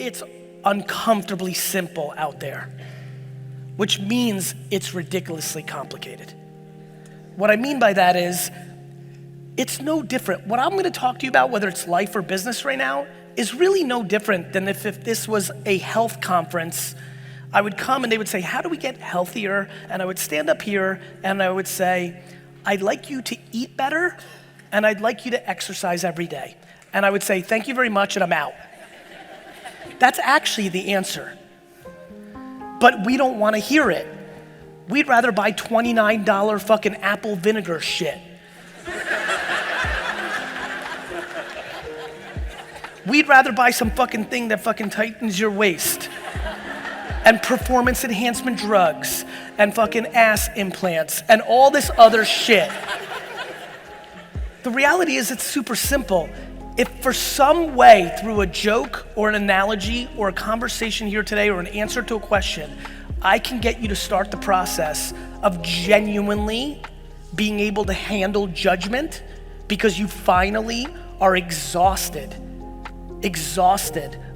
it's uncomfortably simple out there, which means it's ridiculously complicated. What I mean by that is, it's no different. What I'm gonna talk to you about, whether it's life or business right now, is really no different than if this was a health conference. I would come and they would say, how do we get healthier? And I would stand up here and I would say, I'd like you to eat better and I'd like you to exercise every day. And I would say, thank you very much, and I'm out. That's actually the answer. But we don't wanna hear it. We'd rather buy $29 fucking apple vinegar shit. We'd rather buy some fucking thing that fucking tightens your waist, and performance enhancement drugs, and fucking ass implants, and all this other shit. The reality is it's super simple. If for some way, through a joke or an analogy or a conversation here today or an answer to a question, I can get you to start the process of genuinely being able to handle judgment because you finally are exhausted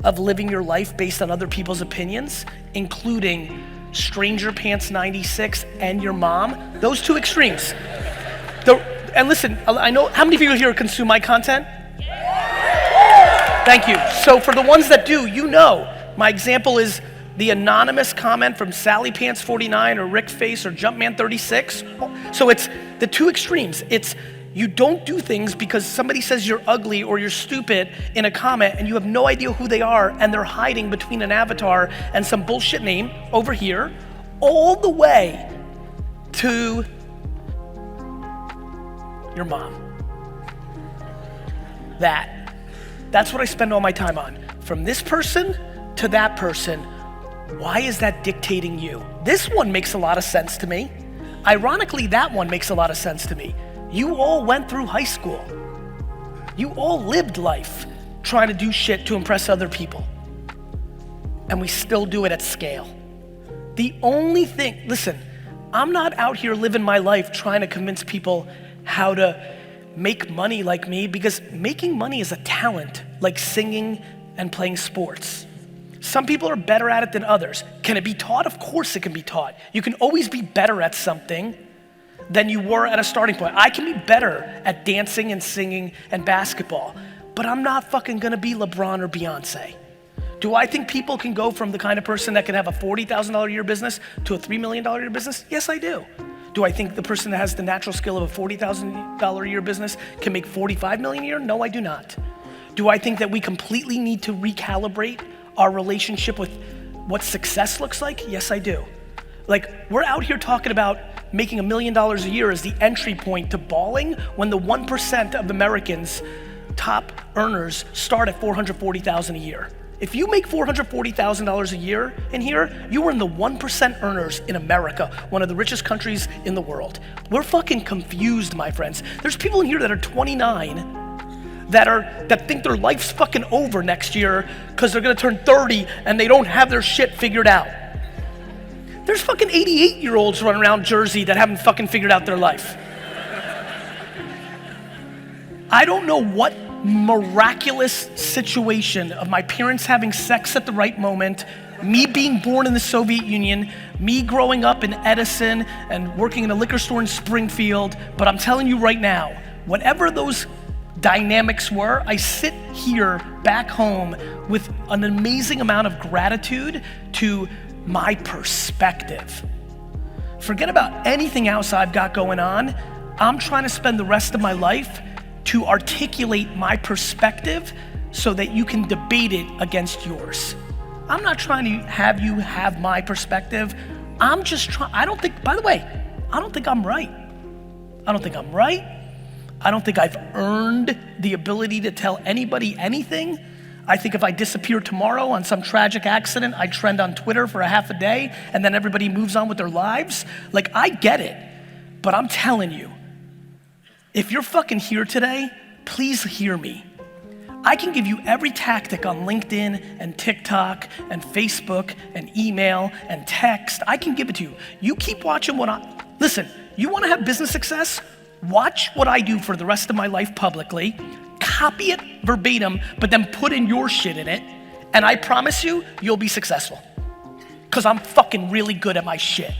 of living your life based on other people's opinions, including Stranger Pants 96 and your mom, those two extremes. And listen, I know, how many of you here consume my content? Thank you. So for the ones that do, you know, my example is the anonymous comment from Sally Pants 49 or Rick Face or Jumpman 36. So it's the two extremes. It's you don't do things because somebody says you're ugly or you're stupid in a comment and you have no idea who they are and they're hiding between an avatar and some bullshit name over here, all the way to your mom. That's what I spend all my time on. From this person to that person, why is that dictating you? This one makes a lot of sense to me. Ironically, that one makes a lot of sense to me. You all went through high school. You all lived life trying to do shit to impress other people. And we still do it at scale. The only thing, listen, I'm not out here living my life trying to convince people how to make money like me, because making money is a talent, like singing and playing sports. Some people are better at it than others. Can it be taught? Of course it can be taught. You can always be better at something than you were at a starting point. I can be better at dancing and singing and basketball, but I'm not fucking gonna be LeBron or Beyonce. Do I think people can go from the kind of person that can have a $40,000 a year business to a $3 million a year business? Yes, I do. Do I think the person that has the natural skill of a $40,000 a year business can make 45 million a year? No, I do not. Do I think that we completely need to recalibrate our relationship with what success looks like? Yes, I do. Like, we're out here talking about making $1 million a year as the entry point to balling when the 1% of Americans, top earners, start at $440,000 a year. If you make $440,000 a year in here, you are in the 1% earners in America, one of the richest countries in the world. We're fucking confused, my friends. There's people in here that are 29 that think their life's fucking over next year because they're gonna turn 30 and they don't have their shit figured out. There's fucking 88-year-olds running around Jersey that haven't fucking figured out their life. I don't know what miraculous situation of my parents having sex at the right moment, me being born in the Soviet Union, me growing up in Edison and working in a liquor store in Springfield, but I'm telling you right now, whatever those dynamics were, I sit here back home with an amazing amount of gratitude to my perspective. Forget about anything else I've got going on. I'm trying to spend the rest of my life to articulate my perspective so that you can debate it against yours. I'm not trying to have you have my perspective. I'm just trying, by the way, I don't think I'm right. I don't think I'm right. I don't think I've earned the ability to tell anybody anything. I think if I disappear tomorrow on some tragic accident, I trend on Twitter for a half a day and then everybody moves on with their lives. Like, I get it, but I'm telling you, if you're fucking here today, please hear me. I can give you every tactic on LinkedIn and TikTok and Facebook and email and text. I can give it to you. You keep watching listen, you wanna have business success? Watch what I do for the rest of my life publicly, copy it verbatim, but then put in your shit in it, And I promise you, you'll be successful. Because I'm fucking really good at my shit.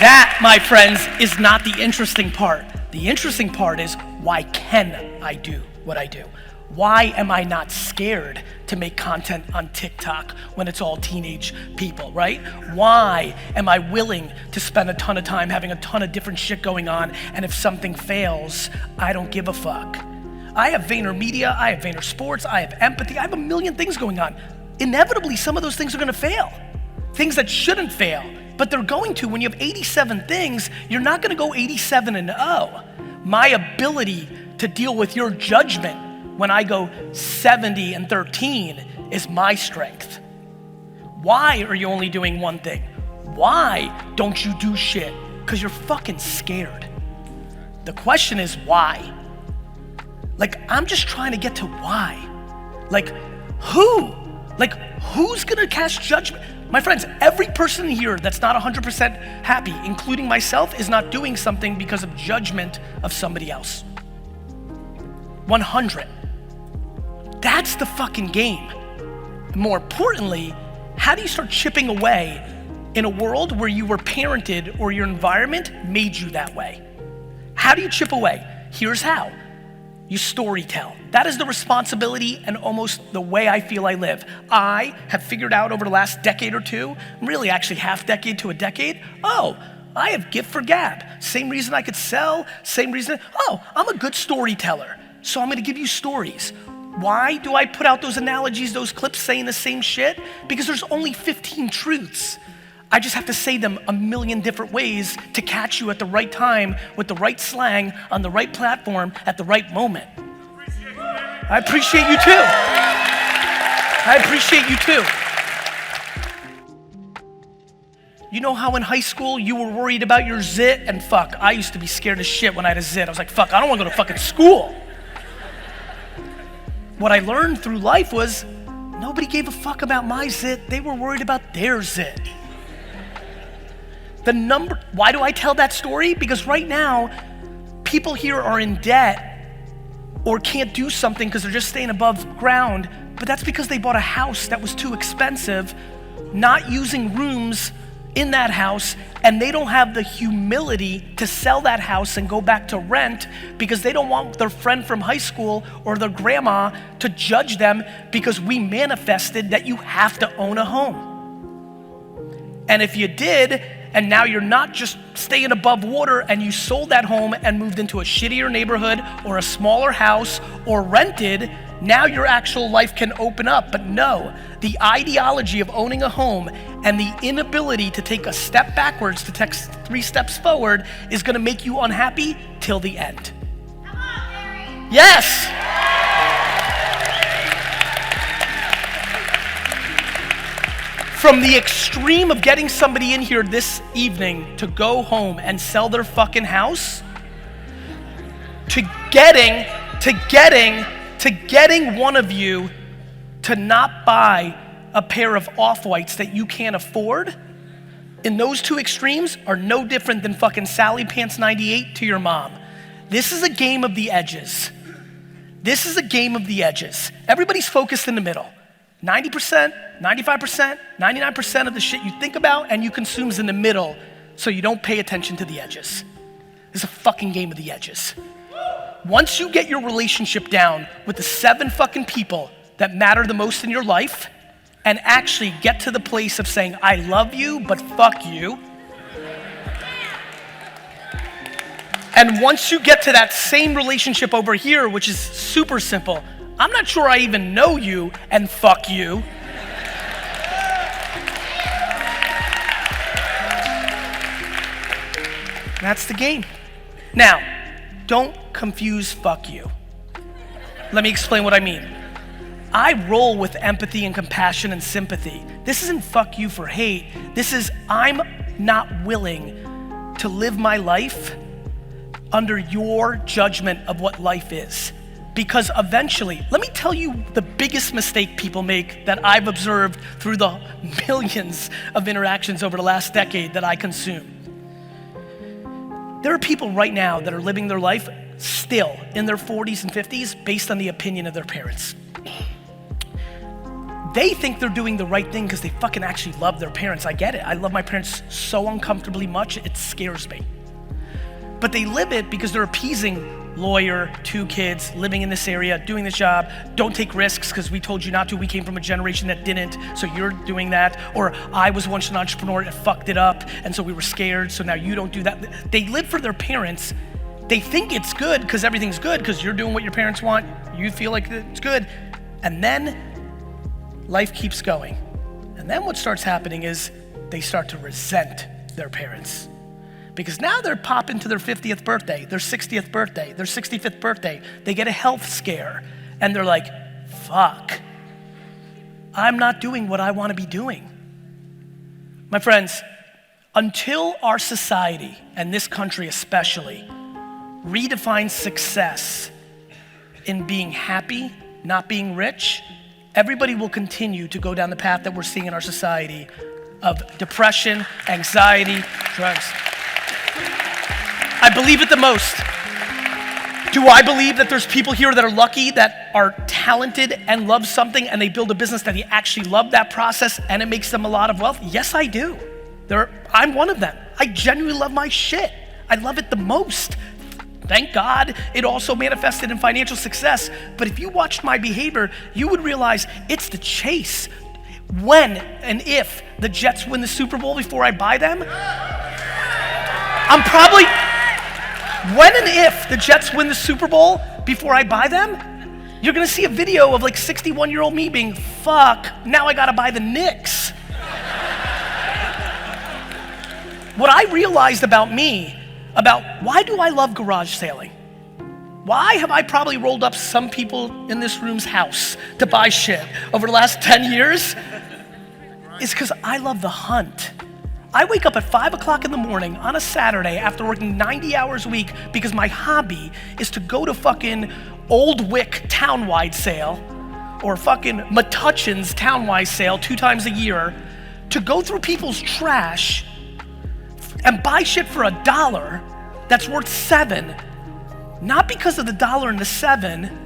That, my friends, is not the interesting part. The interesting part is, why can I do what I do? Why am I not scared to make content on TikTok when it's all teenage people, right? Why am I willing to spend a ton of time having a ton of different shit going on, and if something fails, I don't give a fuck? I have VaynerMedia, I have VaynerSports, I have empathy, I have a million things going on. Inevitably, some of those things are gonna fail. Things that shouldn't fail, but they're going to. When you have 87 things, you're not gonna go 87-0. My ability to deal with your judgment when I go 70-13 is my strength. Why are you only doing one thing? Why don't you do shit? Because you're fucking scared. The question is why? Like, I'm just trying to get to why. Like, who? Like, who's gonna cast judgment? My friends, every person here that's not 100% happy, including myself, is not doing something because of judgment of somebody else. 100. That's the fucking game. More importantly, how do you start chipping away in a world where you were parented or your environment made you that way? How do you chip away? Here's how. You storytell. That is the responsibility and almost the way I feel I live. I have figured out over the last decade or two, really actually half decade to a decade, I have gift for gab. Same reason I could sell, same reason, I'm a good storyteller. So I'm gonna give you stories. Why do I put out those analogies, those clips saying the same shit? Because there's only 15 truths. I just have to say them a million different ways to catch you at the right time with the right slang on the right platform at the right moment. I appreciate you too. I appreciate you too. You know how in high school you were worried about your zit? And fuck, I used to be scared as shit when I had a zit. I was like, fuck, I don't wanna go to fucking school. What I learned through life was nobody gave a fuck about my zit. They were worried about their zit. Why do I tell that story? Because right now, people here are in debt or can't do something because they're just staying above ground, but that's because they bought a house that was too expensive, not using rooms in that house, and they don't have the humility to sell that house and go back to rent because they don't want their friend from high school or their grandma to judge them because we manifested that you have to own a home. And if you did, and now you're not just staying above water and you sold that home and moved into a shittier neighborhood or a smaller house or rented, now your actual life can open up. But no, the ideology of owning a home and the inability to take a step backwards to take 3 steps forward is gonna make you unhappy till the end. Come on, Gary. Yes. From the extreme of getting somebody in here this evening to go home and sell their fucking house, to getting one of you to not buy a pair of off-whites that you can't afford, in those 2 extremes are no different than fucking Sally Pants 98 to your mom. This is a game of the edges. This is a game of the edges. Everybody's focused in the middle. 90%, 95%, 99% of the shit you think about and you consume is in the middle, so you don't pay attention to the edges. It's a fucking game of the edges. Once you get your relationship down with the 7 fucking people that matter the most in your life and actually get to the place of saying, I love you, but fuck you. And once you get to that same relationship over here, which is super simple, I'm not sure I even know you, and fuck you. That's the game. Now, don't confuse fuck you. Let me explain what I mean. I roll with empathy and compassion and sympathy. This isn't fuck you for hate. This is I'm not willing to live my life under your judgment of what life is. Because eventually, let me tell you the biggest mistake people make that I've observed through the millions of interactions over the last decade that I consume. There are people right now that are living their life still in their 40s and 50s based on the opinion of their parents. They think they're doing the right thing because they fucking actually love their parents. I get it. I love my parents so uncomfortably much, it scares me. But they live it because they're appeasing lawyer, 2 kids, living in this area, doing this job, don't take risks because we told you not to, we came from a generation that didn't, so you're doing that. Or I was once an entrepreneur and fucked it up, and so we were scared, so now you don't do that. They live for their parents. They think it's good because everything's good because you're doing what your parents want, you feel like it's good, and then life keeps going. And then what starts happening is they start to resent their parents. Because now they're popping to their 50th birthday, their 60th birthday, their 65th birthday. They get a health scare and they're like, fuck, I'm not doing what I want to be doing. My friends, until our society, and this country especially, redefines success in being happy, not being rich, everybody will continue to go down the path that we're seeing in our society of depression, anxiety, drugs. I believe it the most. Do I believe that there's people here that are lucky, that are talented and love something and they build a business that they actually love that process and it makes them a lot of wealth? Yes, I do. I'm one of them. I genuinely love my shit. I love it the most. Thank God it also manifested in financial success. But if you watched my behavior, you would realize it's the chase. When and if the Jets win the Super Bowl before I buy them, when and if the Jets win the Super Bowl before I buy them, you're gonna see a video of like 61-year-old me being, fuck, now I gotta buy the Knicks. What I realized about me, about why do I love garage sailing? Why have I probably rolled up some people in this room's house to buy shit over the last 10 years? It's because I love the hunt. I wake up at 5 o'clock in the morning on a Saturday after working 90 hours a week because my hobby is to go to fucking Old Wick townwide sale or fucking Metuchen's townwide sale 2 times a year to go through people's trash and buy shit for $1 that's worth $7, not because of the $1 and the $7,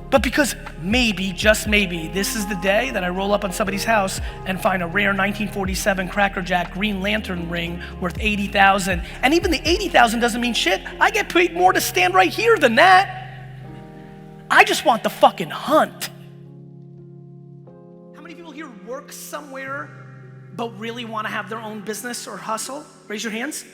but because maybe, just maybe, this is the day that I roll up on somebody's house and find a rare 1947 Cracker Jack Green Lantern ring worth $80,000. And even the $80,000 doesn't mean shit. I get paid more to stand right here than that. I just want the fucking hunt. How many people here work somewhere but really want to have their own business or hustle? Raise your hands.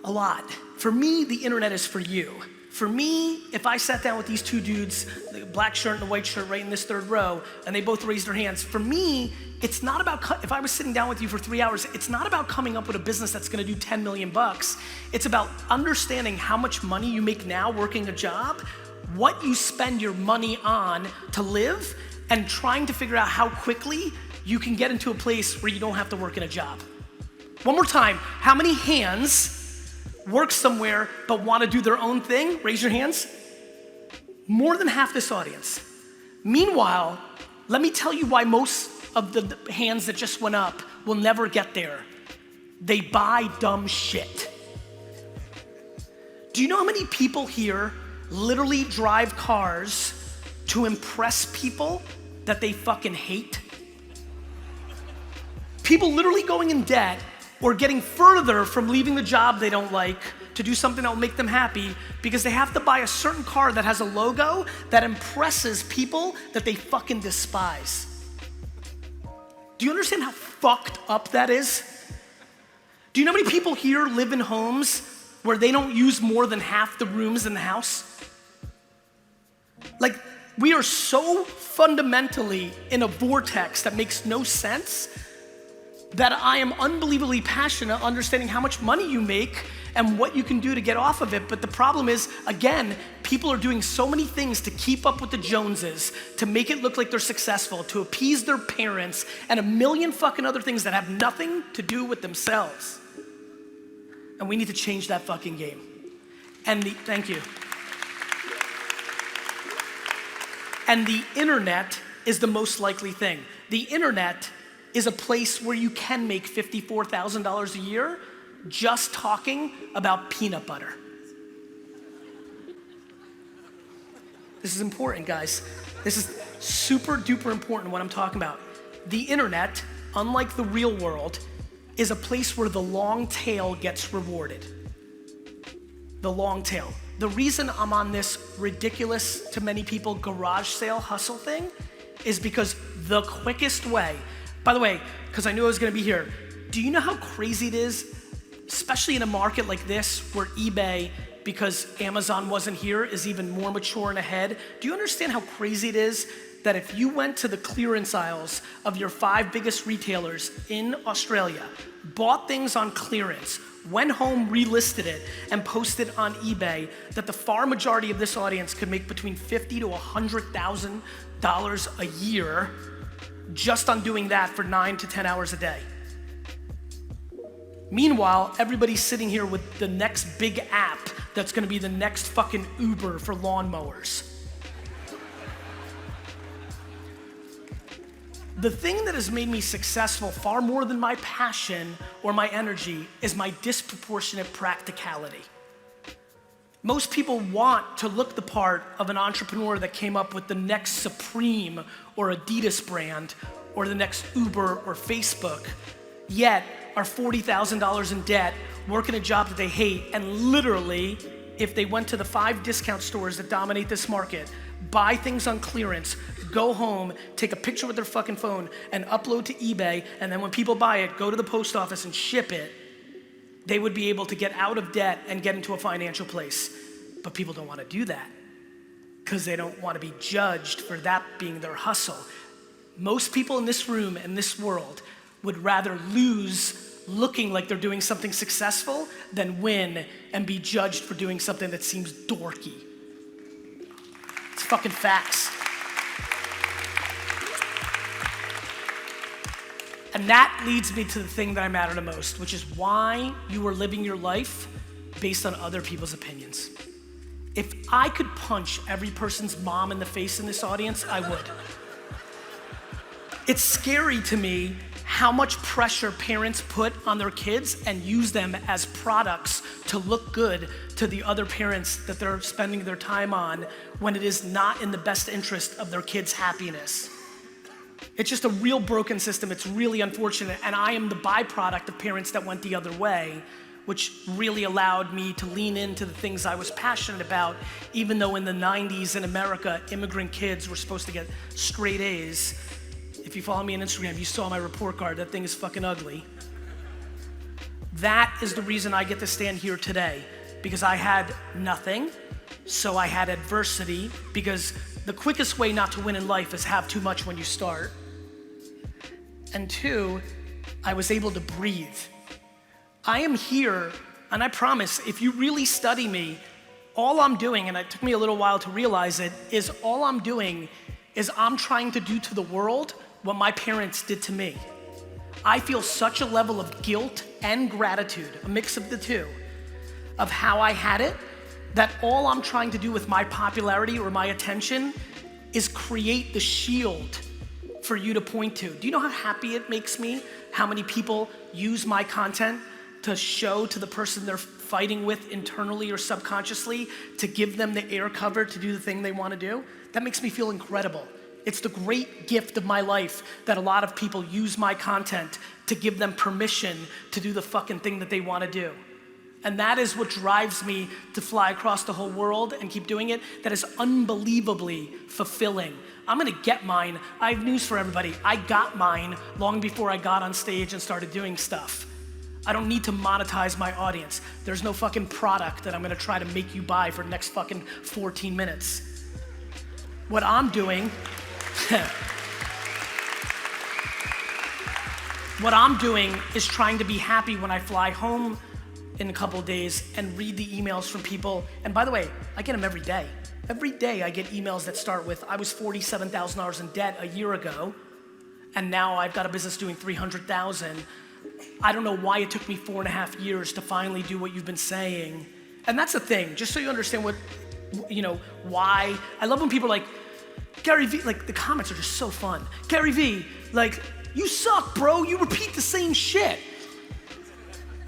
A lot. For me, the internet is for you. For me, if I sat down with these 2 dudes, the black shirt and the white shirt right in this 3rd row, and they both raised their hands, for me, it's not about, if I was sitting down with you for 3 hours, it's not about coming up with a business that's gonna do 10 million bucks. It's about understanding how much money you make now working a job, what you spend your money on to live, and trying to figure out how quickly you can get into a place where you don't have to work in a job. One more time, how many hands work somewhere but want to do their own thing? Raise your hands. More than half this audience. Meanwhile, let me tell you why most of the hands that just went up will never get there. They buy dumb shit. Do you know how many people here literally drive cars to impress people that they fucking hate? People literally going in debt or getting further from leaving the job they don't like to do something that will make them happy because they have to buy a certain car that has a logo that impresses people that they fucking despise. Do you understand how fucked up that is? Do you know how many people here live in homes where they don't use more than half the rooms in the house? Like, we are so fundamentally in a vortex that makes no sense that I am unbelievably passionate understanding how much money you make and what you can do to get off of it. But the problem is, again, people are doing so many things to keep up with the Joneses, to make it look like they're successful, to appease their parents, and a million fucking other things that have nothing to do with themselves. And we need to change that fucking game. Thank you. And the internet is the most likely thing. The internet is a place where you can make $54,000 a year just talking about peanut butter. This is important, guys. This is super duper important what I'm talking about. The internet, unlike the real world, is a place where the long tail gets rewarded. The long tail. The reason I'm on this ridiculous to many people garage sale hustle thing is because the quickest way, by the way, because I knew I was gonna be here, do you know how crazy it is, especially in a market like this where eBay, because Amazon wasn't here, is even more mature and ahead? Do you understand how crazy it is that if you went to the clearance aisles of your 5 biggest retailers in Australia, bought things on clearance, went home, relisted it, and posted on eBay, that the far majority of this audience could make between $50,000 to $100,000 a year just on doing that for 9 to 10 hours a day? Meanwhile, everybody's sitting here with the next big app that's gonna be the next fucking Uber for lawnmowers. The thing that has made me successful far more than my passion or my energy is my disproportionate practicality. Most people want to look the part of an entrepreneur that came up with the next Supreme or Adidas brand or the next Uber or Facebook, yet are $40,000 in debt, working a job that they hate, and literally, if they went to the 5 discount stores that dominate this market, buy things on clearance, go home, take a picture with their fucking phone, and upload to eBay, and then when people buy it, go to the post office and ship it, they would be able to get out of debt and get into a financial place. But people don't want to do that because they don't want to be judged for that being their hustle. Most people in this room and this world would rather lose looking like they're doing something successful than win and be judged for doing something that seems dorky. It's fucking facts. And that leads me to the thing that I matter the most, which is why you are living your life based on other people's opinions. If I could punch every person's mom in the face in this audience, I would. It's scary to me how much pressure parents put on their kids and use them as products to look good to the other parents that they're spending their time on when it is not in the best interest of their kids' happiness. It's just a real broken system. It's really unfortunate. And I am the byproduct of parents that went the other way, which really allowed me to lean into the things I was passionate about, even though in the 90s in America, immigrant kids were supposed to get straight A's. If you follow me on Instagram, you saw my report card. That thing is fucking ugly. That is the reason I get to stand here today, because I had nothing, so I had adversity, because the quickest way not to win in life is have too much when you start. And 2, I was able to breathe. I am here, and I promise, if you really study me, all I'm doing, and it took me a little while to realize it, is all I'm doing is I'm trying to do to the world what my parents did to me. I feel such a level of guilt and gratitude, a mix of the two, of how I had it, that all I'm trying to do with my popularity or my attention is create the shield for you to point to. Do you know how happy it makes me how many people use my content to show to the person they're fighting with internally or subconsciously to give them the air cover to do the thing they want to do? That makes me feel incredible. It's the great gift of my life that a lot of people use my content to give them permission to do the fucking thing that they want to do. And that is what drives me to fly across the whole world and keep doing it. That is unbelievably fulfilling. I'm gonna get mine. I have news for everybody. I got mine long before I got on stage and started doing stuff. I don't need to monetize my audience. There's no fucking product that I'm gonna try to make you buy for the next fucking 14 minutes. What I'm doing, is trying to be happy when I fly home in a couple of days and read the emails from people. And by the way, I get them every day. Every day I get emails that start with, I was $47,000 in debt a year ago, and now I've got a business doing 300,000. I don't know why it took me 4.5 years to finally do what you've been saying. And that's the thing, just so you understand what, why. I love when people are like, GaryVee, like the comments are just so fun. GaryVee, like, you suck, bro, you repeat the same shit.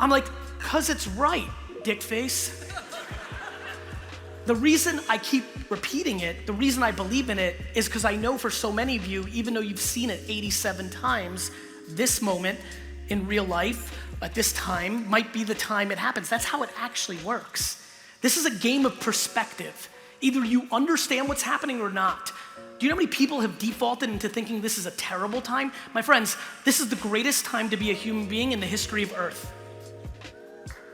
I'm like, cause it's right, dick face. The reason I keep repeating it, the reason I believe in it, is because I know for so many of you, even though you've seen it 87 times, this moment in real life at this time might be the time it happens. That's how it actually works. This is a game of perspective. Either you understand what's happening or not. Do you know how many people have defaulted into thinking this is a terrible time? My friends, this is the greatest time to be a human being in the history of Earth.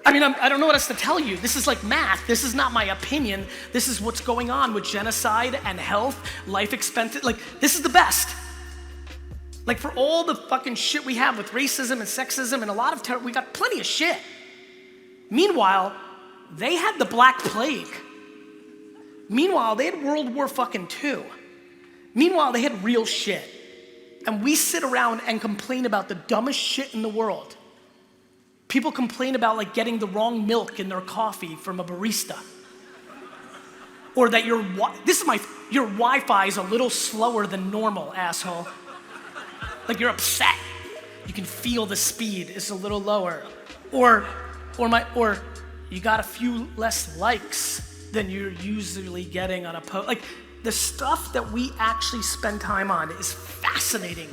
I mean, I don't know what else to tell you. This is like math. This is not my opinion. This is what's going on with genocide and health, life expectancy. Like, this is the best. Like, for all the fucking shit we have with racism and sexism and a lot of terror, we got plenty of shit. Meanwhile, they had the Black Plague. Meanwhile, they had World War fucking II. Meanwhile, they had real shit. And we sit around and complain about the dumbest shit in the world. People complain about like getting the wrong milk in their coffee from a barista. Or that your Wi-Fi is a little slower than normal, asshole. Like you're upset. You can feel the speed is a little lower. Or you got a few less likes than you're usually getting on a post. Like the stuff that we actually spend time on is fascinating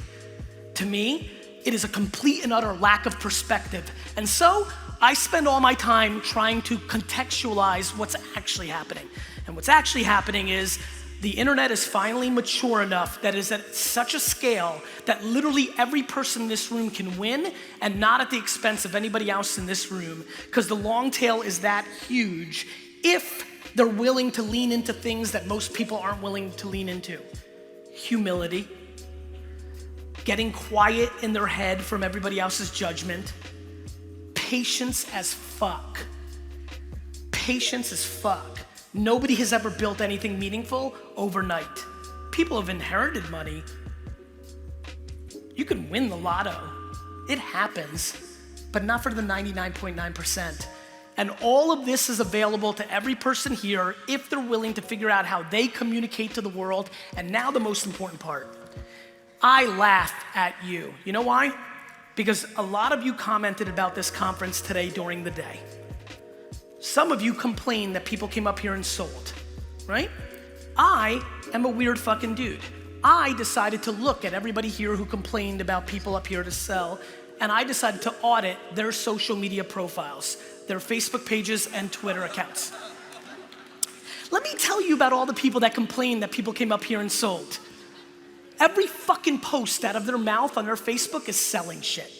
to me. It is a complete and utter lack of perspective. And so I spend all my time trying to contextualize what's actually happening. And what's actually happening is the internet is finally mature enough that is at such a scale that literally every person in this room can win, and not at the expense of anybody else in this room, because the long tail is that huge if they're willing to lean into things that most people aren't willing to lean into. Humility. Getting quiet in their head from everybody else's judgment. Patience as fuck. Patience as fuck. Nobody has ever built anything meaningful overnight. People have inherited money. You can win the lotto. It happens, but not for the 99.9%. And all of this is available to every person here if they're willing to figure out how they communicate to the world. And now the most important part. I laugh at you. You know why? Because a lot of you commented about this conference today during the day. Some of you complained that people came up here and sold, right? I am a weird fucking dude. I decided to look at everybody here who complained about people up here to sell, and I decided to audit their social media profiles, their Facebook pages and Twitter accounts. Let me tell you about all the people that complained that people came up here and sold. Every fucking post out of their mouth on their Facebook is selling shit.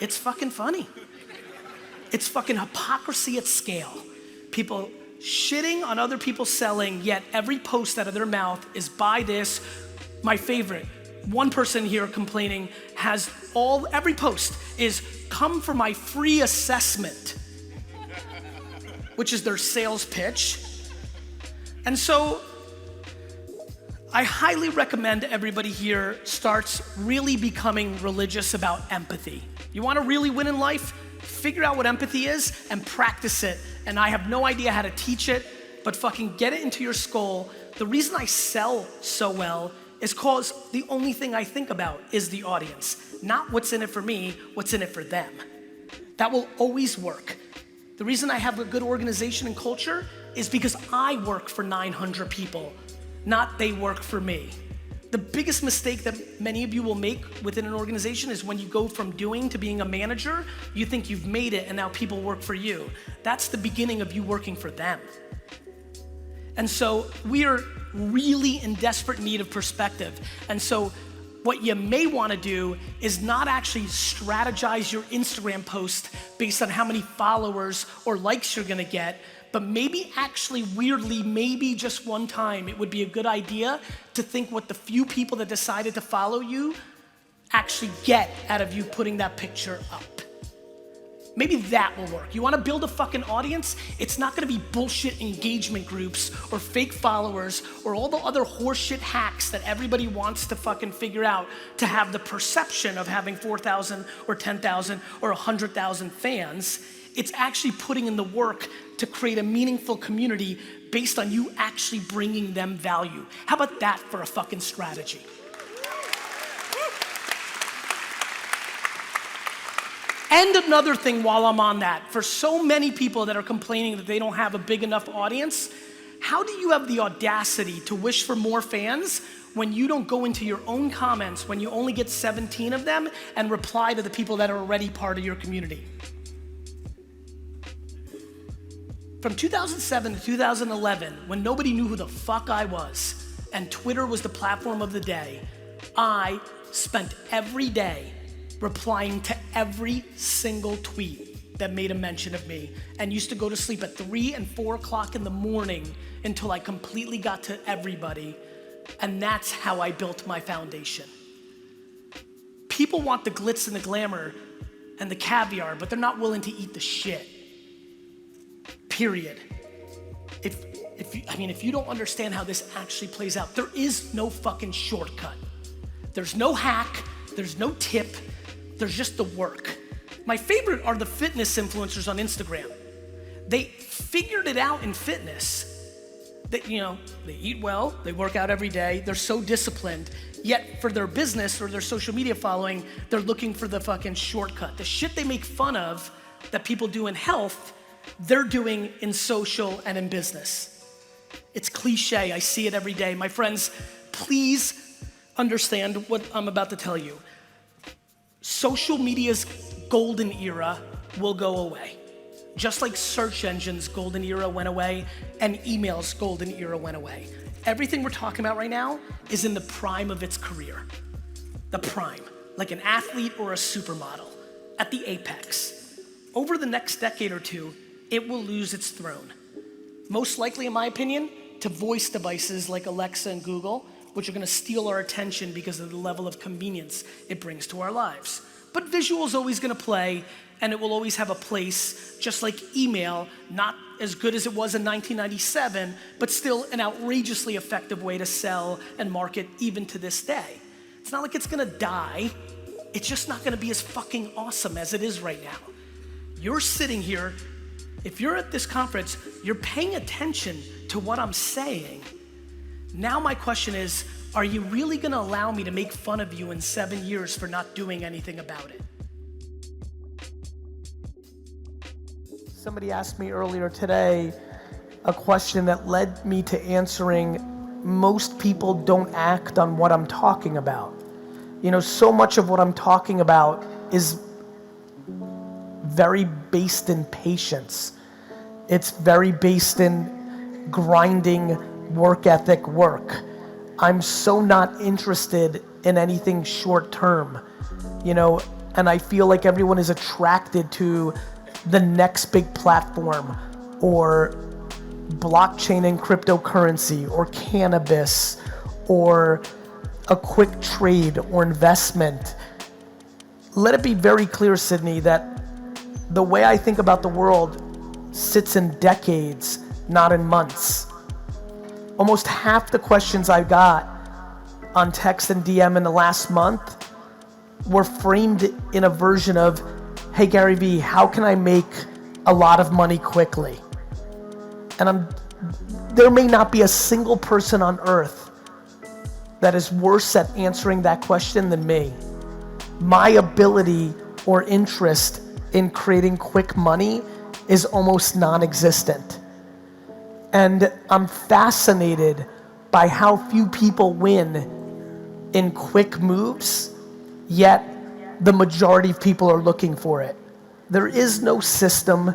It's fucking funny. It's fucking hypocrisy at scale. People shitting on other people selling, yet every post out of their mouth is buy this. My favorite, one person here complaining has every post is come for my free assessment, which is their sales pitch. And so I highly recommend everybody here starts really becoming religious about empathy. You want to really win in life? Figure out what empathy is and practice it. And I have no idea how to teach it, but fucking get it into your skull. The reason I sell so well is because the only thing I think about is the audience. Not what's in it for me, what's in it for them. That will always work. The reason I have a good organization and culture is because I work for 900 people, not they work for me. The biggest mistake that many of you will make within an organization is when you go from doing to being a manager, you think you've made it and now people work for you. That's the beginning of you working for them. And so we are really in desperate need of perspective. And so what you may want to do is not actually strategize your Instagram post based on how many followers or likes you're gonna get, but maybe actually weirdly, maybe just one time, it would be a good idea to think what the few people that decided to follow you actually get out of you putting that picture up. Maybe that will work. You wanna build a fucking audience? It's not gonna be bullshit engagement groups or fake followers or all the other horseshit hacks that everybody wants to fucking figure out to have the perception of having 4,000 or 10,000 or 100,000 fans. It's actually putting in the work to create a meaningful community based on you actually bringing them value. How about that for a fucking strategy? And another thing while I'm on that, for so many people that are complaining that they don't have a big enough audience, how do you have the audacity to wish for more fans when you don't go into your own comments, when you only get 17 of them, and reply to the people that are already part of your community? From 2007 to 2011, when nobody knew who the fuck I was, and Twitter was the platform of the day, I spent every day replying to every single tweet that made a mention of me, and used to go to sleep at 3 and 4 o'clock in the morning until I completely got to everybody, and that's how I built my foundation. People want the glitz and the glamour and the caviar, but they're not willing to eat the shit. Period. If you don't understand how this actually plays out, there is no fucking shortcut. There's no hack, there's no tip, there's just the work. My favorite are the fitness influencers on Instagram. They figured it out in fitness. They eat well, they work out every day, they're so disciplined, yet for their business or their social media following, they're looking for the fucking shortcut. The shit they make fun of that people do in health, they're doing in social and in business. It's cliche, I see it every day. My friends, please understand what I'm about to tell you. Social media's golden era will go away. Just like search engines' golden era went away and email's golden era went away. Everything we're talking about right now is in the prime of its career. The prime, like an athlete or a supermodel, at the apex. Over the next decade or two, it will lose its throne. Most likely, in my opinion, to voice devices like Alexa and Google, which are gonna steal our attention because of the level of convenience it brings to our lives. But visual is always gonna play, and it will always have a place, just like email, not as good as it was in 1997, but still an outrageously effective way to sell and market even to this day. It's not like it's gonna die, it's just not gonna be as fucking awesome as it is right now. You're sitting here, if you're at this conference, you're paying attention to what I'm saying. Now my question is, are you really gonna allow me to make fun of you in 7 years for not doing anything about it? Somebody asked me earlier today a question that led me to answering, most people don't act on what I'm talking about. So much of what I'm talking about is very based in patience. It's very based in grinding work ethic work. I'm so not interested in anything short term, and I feel like everyone is attracted to the next big platform or blockchain and cryptocurrency or cannabis or a quick trade or investment. Let it be very clear, Sydney, that the way I think about the world sits in decades, not in months. Almost half the questions I got on text and DM in the last month were framed in a version of, hey GaryVee, how can I make a lot of money quickly? And there may not be a single person on earth that is worse at answering that question than me. My ability or interest in creating quick money is almost non-existent. And I'm fascinated by how few people win in quick moves, yet the majority of people are looking for it. There is no system,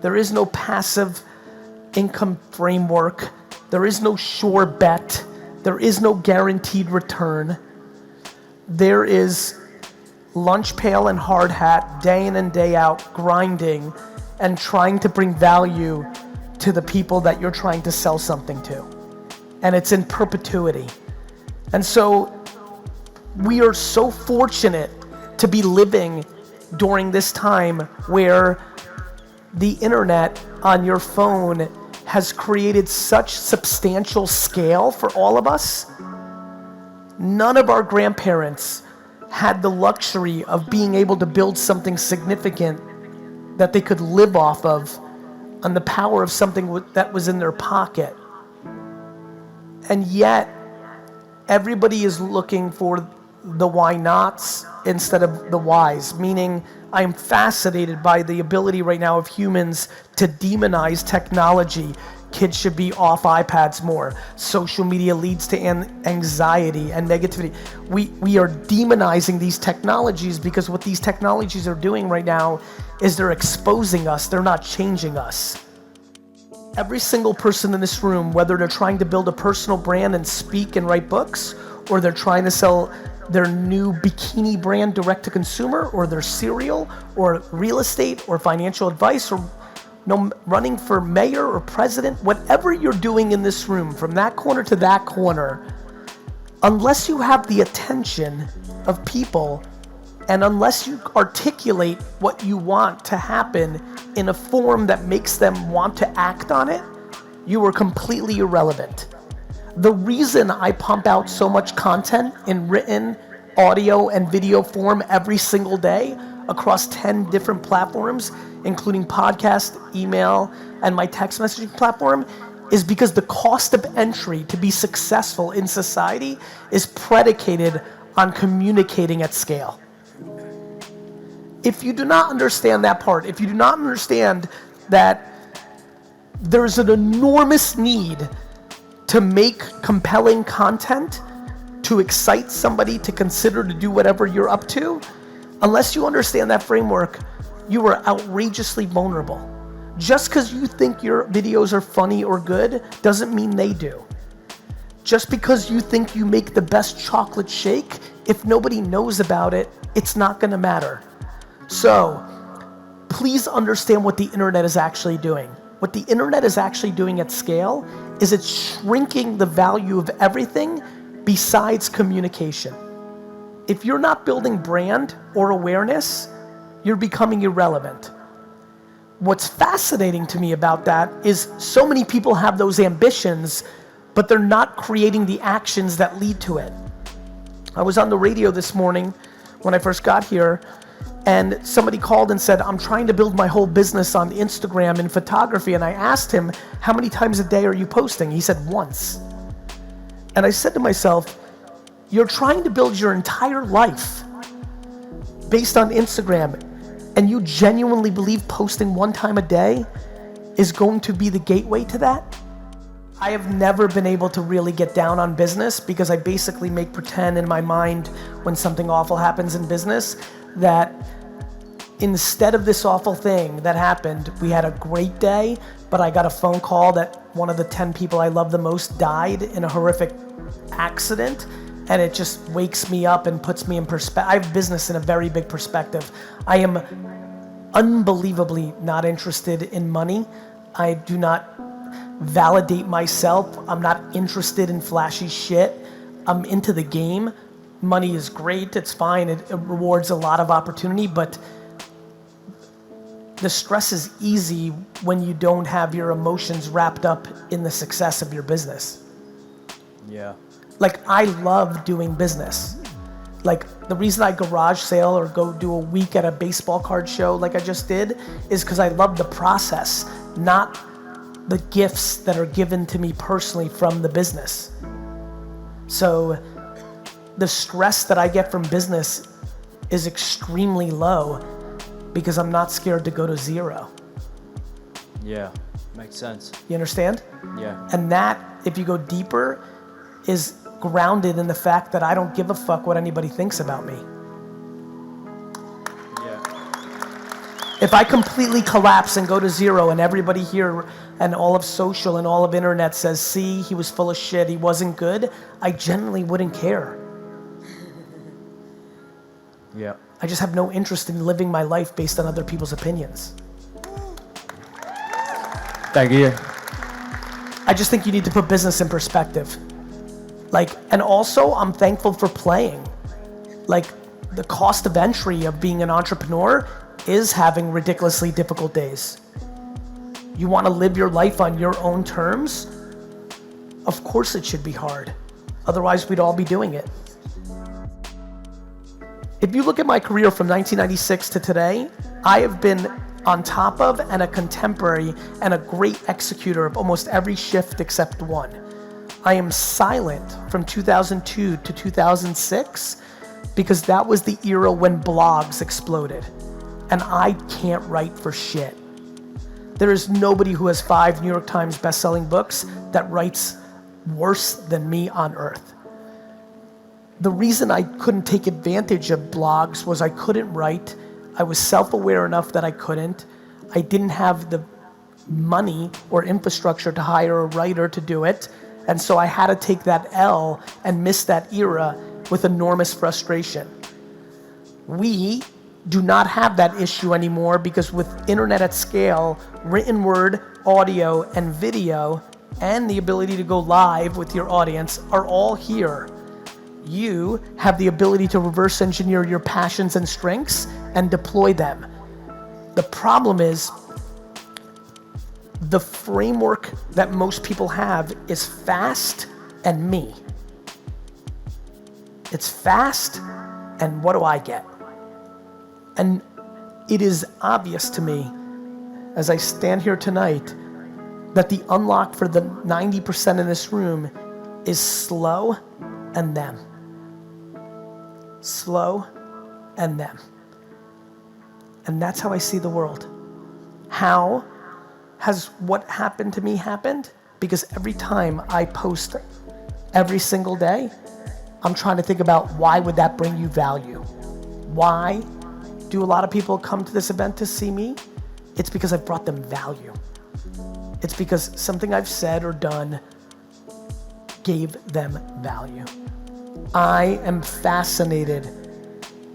there is no passive income framework, there is no sure bet, there is no guaranteed return. There is lunch pail and hard hat, day in and day out, grinding and trying to bring value to the people that you're trying to sell something to. And it's in perpetuity. And so we are so fortunate to be living during this time where the internet on your phone has created such substantial scale for all of us. None of our grandparents had the luxury of being able to build something significant that they could live off of on the power of something that was in their pocket. And yet, everybody is looking for the why nots instead of the whys, meaning I am fascinated by the ability right now of humans to demonize technology. Kids should be off iPads more. Social media leads to anxiety and negativity. We are demonizing these technologies because what these technologies are doing right now is they're exposing us, they're not changing us. Every single person in this room, whether they're trying to build a personal brand and speak and write books, or they're trying to sell their new bikini brand direct to consumer, or their cereal, or real estate, or financial advice, or running for mayor or president, whatever you're doing in this room, from that corner to that corner, unless you have the attention of people and unless you articulate what you want to happen in a form that makes them want to act on it, you are completely irrelevant. The reason I pump out so much content in written, audio, and video form every single day across 10 different platforms, including podcast, email, and my text messaging platform, is because the cost of entry to be successful in society is predicated on communicating at scale. If you do not understand that part, if you do not understand that there's an enormous need to make compelling content to excite somebody to consider to do whatever you're up to, unless you understand that framework, you are outrageously vulnerable. Just because you think your videos are funny or good doesn't mean they do. Just because you think you make the best chocolate shake, if nobody knows about it, it's not gonna matter. So, please understand what the internet is actually doing. What the internet is actually doing at scale is it's shrinking the value of everything besides communication. If you're not building brand or awareness, you're becoming irrelevant. What's fascinating to me about that is so many people have those ambitions, but they're not creating the actions that lead to it. I was on the radio this morning when I first got here, and somebody called and said, I'm trying to build my whole business on Instagram and photography. And I asked him, how many times a day are you posting? He said, once. And I said to myself, you're trying to build your entire life based on Instagram, and you genuinely believe posting one time a day is going to be the gateway to that? I have never been able to really get down on business because I basically make pretend in my mind when something awful happens in business that instead of this awful thing that happened, we had a great day, but I got a phone call that one of the 10 people I love the most died in a horrific accident, and it just wakes me up and puts me in perspective. I have business in a very big perspective. I am unbelievably not interested in money. I do not validate myself. I'm not interested in flashy shit. I'm into the game. Money is great, it's fine, it rewards a lot of opportunity, but the stress is easy when you don't have your emotions wrapped up in the success of your business. Yeah. Like, I love doing business. Like, the reason I garage sale or go do a week at a baseball card show like I just did is because I love the process, not the gifts that are given to me personally from the business. So the stress that I get from business is extremely low because I'm not scared to go to zero. Yeah, makes sense. You understand? Yeah. And that, if you go deeper, is grounded in the fact that I don't give a fuck what anybody thinks about me. Yeah. If I completely collapse and go to zero and everybody here and all of social and all of internet says, see, he was full of shit, he wasn't good, I genuinely wouldn't care. Yeah. I just have no interest in living my life based on other people's opinions. Thank you. I just think you need to put business in perspective. Like, and also I'm thankful for playing. Like, the cost of entry of being an entrepreneur is having ridiculously difficult days. You want to live your life on your own terms? Of course it should be hard. Otherwise we'd all be doing it. If you look at my career from 1996 to today, I have been on top of and a contemporary and a great executor of almost every shift except one. I am silent from 2002 to 2006 because that was the era when blogs exploded. and I can't write for shit. There is nobody who has 5 New York Times bestselling books that writes worse than me on earth. The reason I couldn't take advantage of blogs was I couldn't write. I was self-aware enough that I couldn't. I didn't have the money or infrastructure to hire a writer to do it. And so I had to take that L and miss that era with enormous frustration. We do not have that issue anymore because with internet at scale, written word, audio, and video, and the ability to go live with your audience are all here. You have the ability to reverse engineer your passions and strengths and deploy them. The problem is the framework that most people have is fast and me. It's fast and what do I get? And it is obvious to me as I stand here tonight that the unlock for the 90% in this room is slow and them. Slow and them. And that's how I see the world. How has what happened to me happened? Because every time I post every single day, I'm trying to think about why would that bring you value? Why do a lot of people come to this event to see me? It's because I've brought them value. It's because something I've said or done gave them value. I am fascinated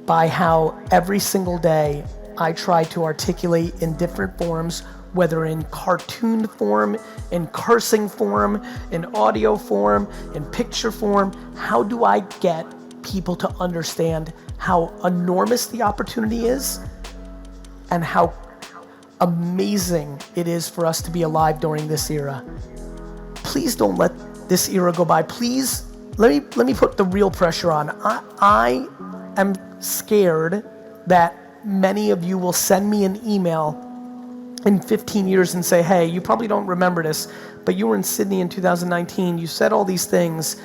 by how every single day I try to articulate in different forms, whether in cartoon form, in cursing form, in audio form, in picture form, how do I get people to understand how enormous the opportunity is and how amazing it is for us to be alive during this era. Please don't let this era go by. Please, let me put the real pressure on. I am scared that many of you will send me an email in 15 years and say, hey, you probably don't remember this, but you were in Sydney in 2019, you said all these things,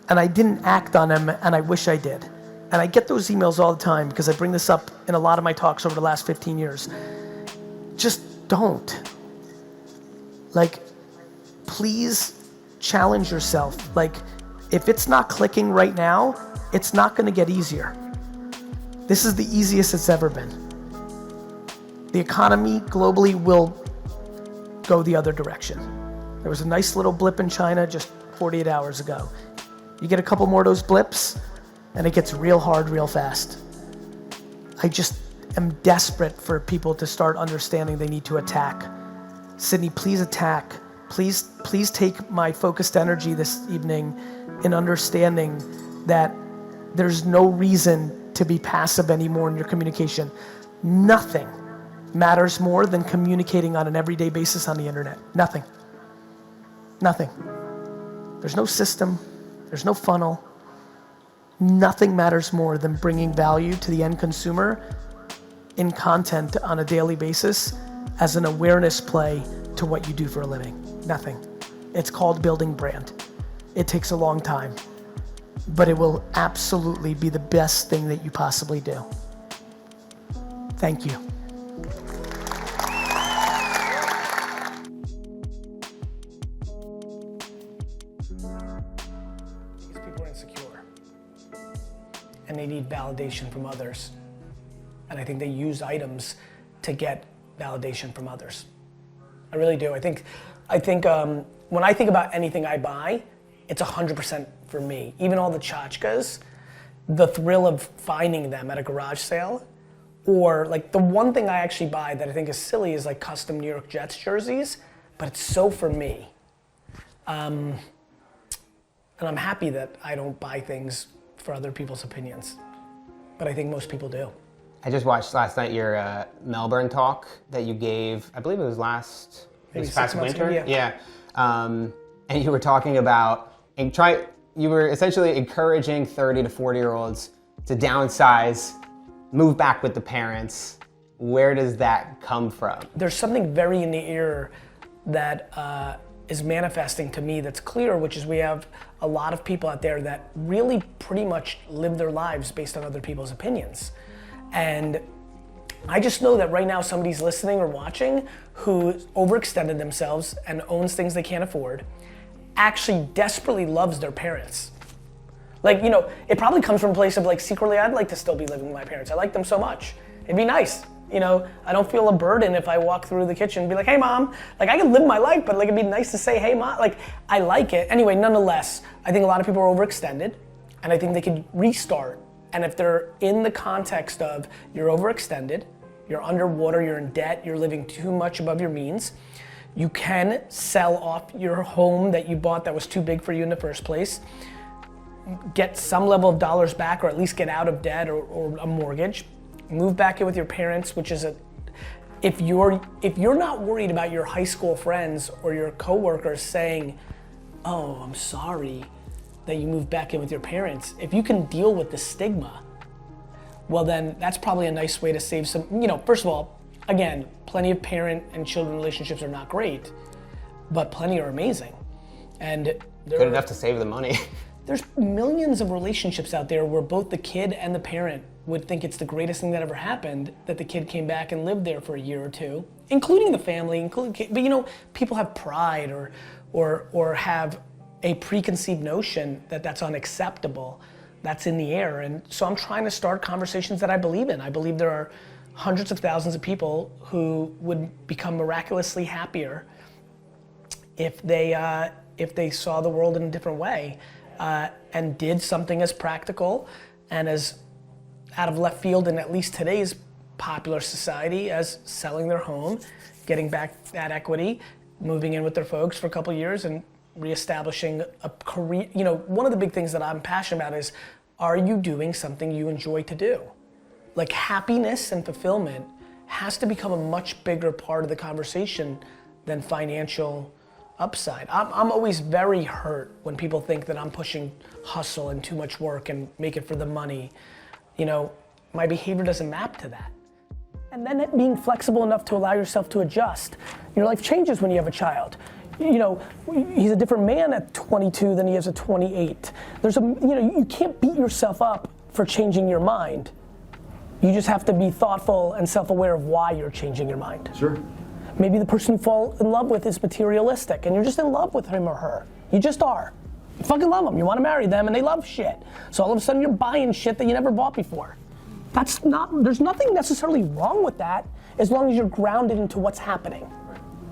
and I didn't act on them, and I wish I did. And I get those emails all the time because I bring this up in a lot of my talks over the last 15 years. Just don't. Like, please challenge yourself. Like, if it's not clicking right now, it's not gonna get easier. This is the easiest it's ever been. The economy globally will go the other direction. There was a nice little blip in China just 48 hours ago. You get a couple more of those blips and it gets real hard real fast. I just am desperate for people to start understanding they need to attack. Sydney, please attack. Please take my focused energy this evening in understanding that there's no reason to be passive anymore in your communication. Nothing matters more than communicating on an everyday basis on the internet. Nothing. Nothing. There's no system. There's no funnel. Nothing matters more than bringing value to the end consumer in content on a daily basis as an awareness play to what you do for a living. Nothing. It's called building brand. It takes a long time, but it will absolutely be the best thing that you possibly do. Thank you. These people are insecure and they need validation from others. And I think they use items to get validation from others. I really do. I think when I think about anything I buy, it's 100% for me. Even all the tchotchkes, the thrill of finding them at a garage sale, or like the one thing I actually buy that I think is silly is like custom New York Jets jerseys, but it's so for me. And I'm happy that I don't buy things for other people's opinions, but I think most people do. I just watched last night your Melbourne talk that you gave, I believe it was past winter. Yeah. And you were talking about, you were essentially encouraging 30 to 40-year-olds to downsize, move back with the parents. Where does that come from? There's something very in the air that is manifesting to me that's clear, which is we have a lot of people out there that really pretty much live their lives based on other people's opinions. And I just know that right now somebody's listening or watching who overextended themselves and owns things they can't afford, actually desperately loves their parents. Like, you know, it probably comes from a place of like, secretly, I'd like to still be living with my parents. I like them so much. It'd be nice. You know, I don't feel a burden if I walk through the kitchen and be like, hey mom, like I can live my life, but like it'd be nice to say, hey mom, like I like it. Anyway, nonetheless, I think a lot of people are overextended and I think they could restart. And if they're in the context of you're overextended, you're underwater, you're in debt, you're living too much above your means, you can sell off your home that you bought that was too big for you in the first place, get some level of dollars back or at least get out of debt or a mortgage, move back in with your parents, which is if you're not worried about your high school friends or your coworkers saying, oh, I'm sorry that you moved back in with your parents, if you can deal with the stigma, well then that's probably a nice way to save some, you know, first of all, again, plenty of parent and children relationships are not great, but plenty are amazing. And good enough to save the money. There's millions of relationships out there where both the kid and the parent would think it's the greatest thing that ever happened that the kid came back and lived there for a year or two, including the family, but you know, people have pride or have a preconceived notion that that's unacceptable. That's in the air. And so I'm trying to start conversations that I believe in. I believe there are hundreds of thousands of people who would become miraculously happier if they saw the world in a different way and did something as practical and as out of left field in at least today's popular society as selling their home, getting back that equity, moving in with their folks for a couple years and reestablishing a career. You know, one of the big things that I'm passionate about is, are you doing something you enjoy to do? Like happiness and fulfillment has to become a much bigger part of the conversation than financial upside. I'm always very hurt when people think that I'm pushing hustle and too much work and make it for the money. You know, my behavior doesn't map to that. And then being flexible enough to allow yourself to adjust. Your life changes when you have a child. You know, he's a different man at 22 than he is at 28. You can't beat yourself up for changing your mind. You just have to be thoughtful and self-aware of why you're changing your mind. Sure. Maybe the person you fall in love with is materialistic and you're just in love with him or her. You just are. You fucking love them. You want to marry them and they love shit. So all of a sudden you're buying shit that you never bought before. There's nothing necessarily wrong with that as long as you're grounded into what's happening,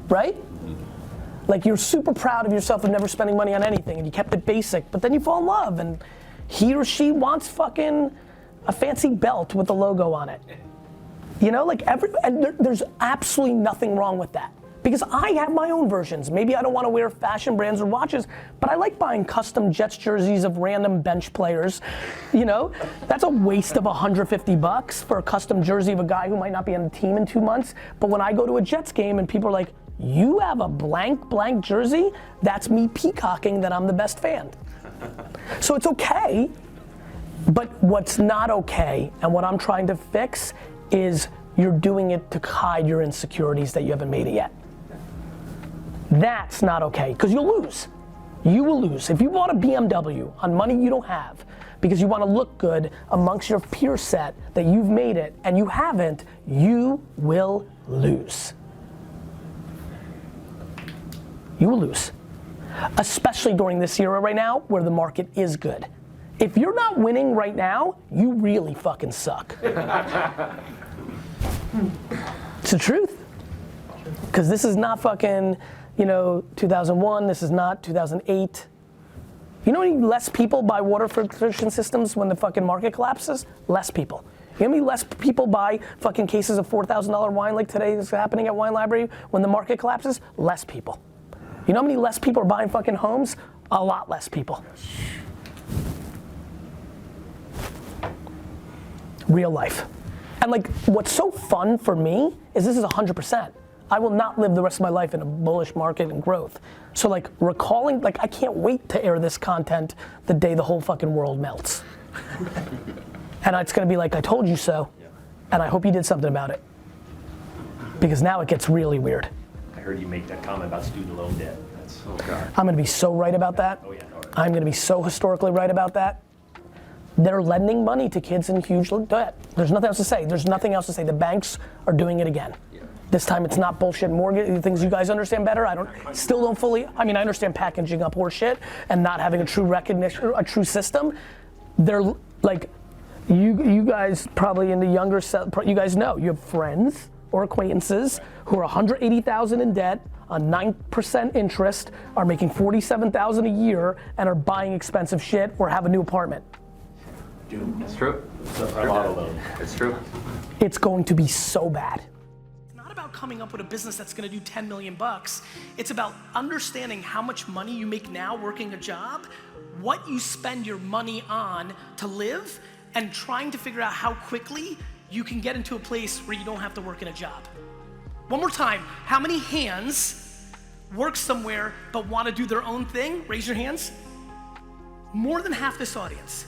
right? Like you're super proud of yourself for never spending money on anything and you kept it basic, but then you fall in love and he or she wants fucking a fancy belt with the logo on it. You know, like there's absolutely nothing wrong with that. Because I have my own versions. Maybe I don't want to wear fashion brands or watches, but I like buying custom Jets jerseys of random bench players. You know, that's a waste of $150 for a custom jersey of a guy who might not be on the team in 2 months. But when I go to a Jets game and people are like, you have a blank jersey, that's me peacocking that I'm the best fan. So it's okay, but what's not okay, and what I'm trying to fix, is you're doing it to hide your insecurities that you haven't made it yet. That's not okay, because you'll lose. You will lose. If you bought a BMW on money you don't have, because you want to look good amongst your peer set that you've made it, and you haven't, you will lose. You will lose. Especially during this era right now, where the market is good. If you're not winning right now, you really fucking suck. It's the truth. Because this is not fucking, 2001, this is not 2008. You know how many less people buy water filtration systems when the fucking market collapses? Less people. You know how many less people buy fucking cases of $4,000 wine like today is happening at Wine Library when the market collapses? Less people. You know how many less people are buying fucking homes? A lot less people. Real life. And like, what's so fun for me is this is 100%. I will not live the rest of my life in a bullish market and growth. So like recalling, like I can't wait to air this content the day the whole fucking world melts. And it's gonna be like, I told you so, and I hope you did something about it. Because now it gets really weird. I heard you make that comment about student loan debt. I'm gonna be so right about that. Oh yeah. I'm gonna be so historically right about that. They're lending money to kids in huge debt. There's nothing else to say. There's nothing else to say. The banks are doing it again. This time it's not bullshit mortgage, things you guys understand better. Still don't fully, I mean, I understand packaging up horse shit and not having a true recognition, a true system. They're like, you guys probably in the younger, you guys know, you have friends or acquaintances who are $180,000 in debt on 9% interest, are making $47,000 a year and are buying expensive shit or have a new apartment. Dude, It's true. It's true. It's going to be so bad. Coming up with a business that's going to do 10 million bucks. It's about understanding how much money you make now working a job, what you spend your money on to live, and trying to figure out how quickly you can get into a place where you don't have to work in a job. One more time, how many hands work somewhere but want to do their own thing? Raise your hands. More than half this audience.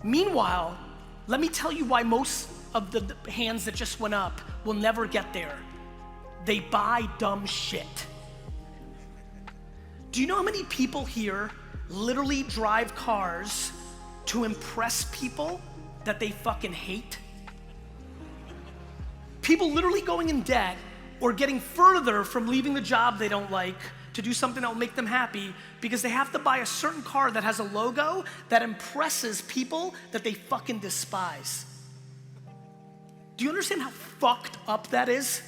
Meanwhile, let me tell you why most of the hands that just went up will never get there. They buy dumb shit. Do you know how many people here literally drive cars to impress people that they fucking hate? People literally going in debt or getting further from leaving the job they don't like to do something that will make them happy because they have to buy a certain car that has a logo that impresses people that they fucking despise. Do you understand how fucked up that is?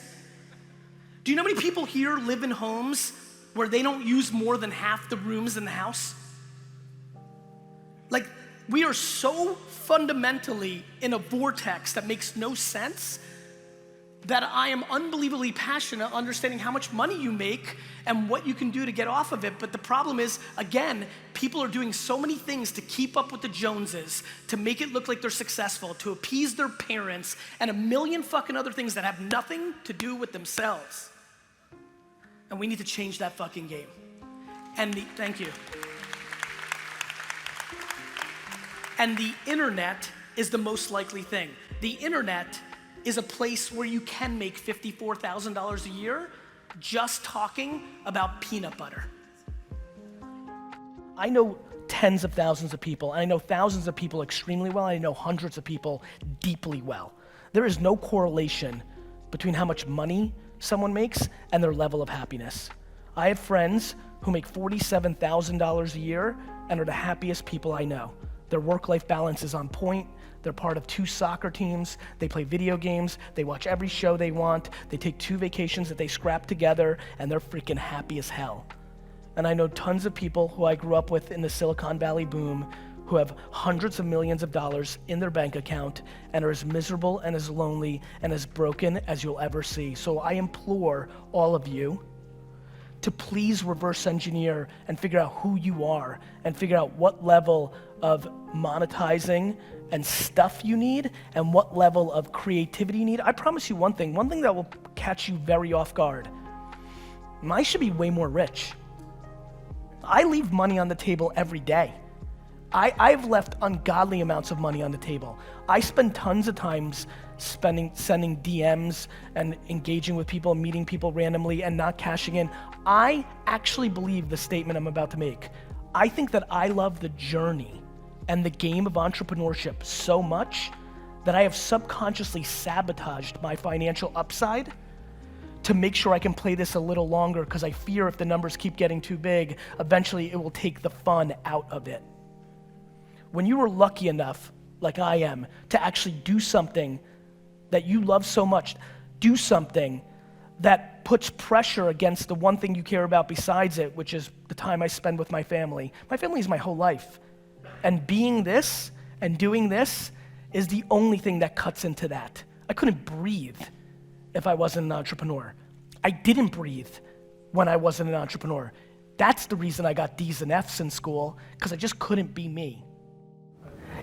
Do you know how many people here live in homes where they don't use more than half the rooms in the house? Like, we are so fundamentally in a vortex that makes no sense that I am unbelievably passionate understanding how much money you make and what you can do to get off of it. But the problem is, again, people are doing so many things to keep up with the Joneses, to make it look like they're successful, to appease their parents, and a million fucking other things that have nothing to do with themselves. And we need to change that fucking game. And thank you. And the internet is the most likely thing. The internet is a place where you can make $54,000 a year just talking about peanut butter. I know tens of thousands of people, and I know thousands of people extremely well, and I know hundreds of people deeply well. There is no correlation between how much money someone makes and their level of happiness. I have friends who make $47,000 a year and are the happiest people I know. Their work-life balance is on point. They're part of 2 soccer teams. They play video games. They watch every show they want. They take 2 vacations that they scrap together, and they're freaking happy as hell. And I know tons of people who I grew up with in the Silicon Valley boom who have hundreds of millions of dollars in their bank account and are as miserable and as lonely and as broken as you'll ever see. So I implore all of you to please reverse engineer and figure out who you are and figure out what level of monetizing and stuff you need and what level of creativity you need. I promise you one thing that will catch you very off guard. I should be way more rich. I leave money on the table every day. I've left ungodly amounts of money on the table. I spend tons of times sending DMs and engaging with people, meeting people randomly and not cashing in. I actually believe the statement I'm about to make. I think that I love the journey and the game of entrepreneurship so much that I have subconsciously sabotaged my financial upside to make sure I can play this a little longer because I fear if the numbers keep getting too big, eventually it will take the fun out of it. When you are lucky enough, like I am, to actually do something that you love so much, do something that puts pressure against the one thing you care about besides it, which is the time I spend with my family. My family is my whole life. And being this and doing this is the only thing that cuts into that. I couldn't breathe if I wasn't an entrepreneur. I didn't breathe when I wasn't an entrepreneur. That's the reason I got D's and F's in school, because I just couldn't be me.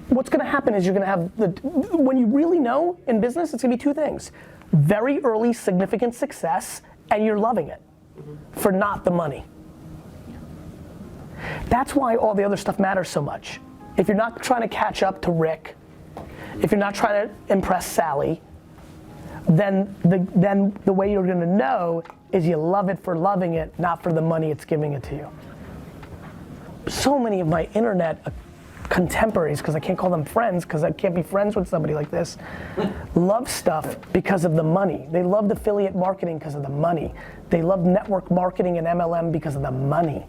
What's gonna happen is you're gonna have, when you really know in business, it's gonna be 2 things. Very early significant success, and you're loving it for not the money. That's why all the other stuff matters so much. If you're not trying to catch up to Rick, if you're not trying to impress Sally, then the way you're gonna know is you love it for loving it, not for the money it's giving it to you. So many of my internet contemporaries, because I can't call them friends, because I can't be friends with somebody like this, love stuff because of the money. They loved affiliate marketing because of the money. They love network marketing and MLM because of the money.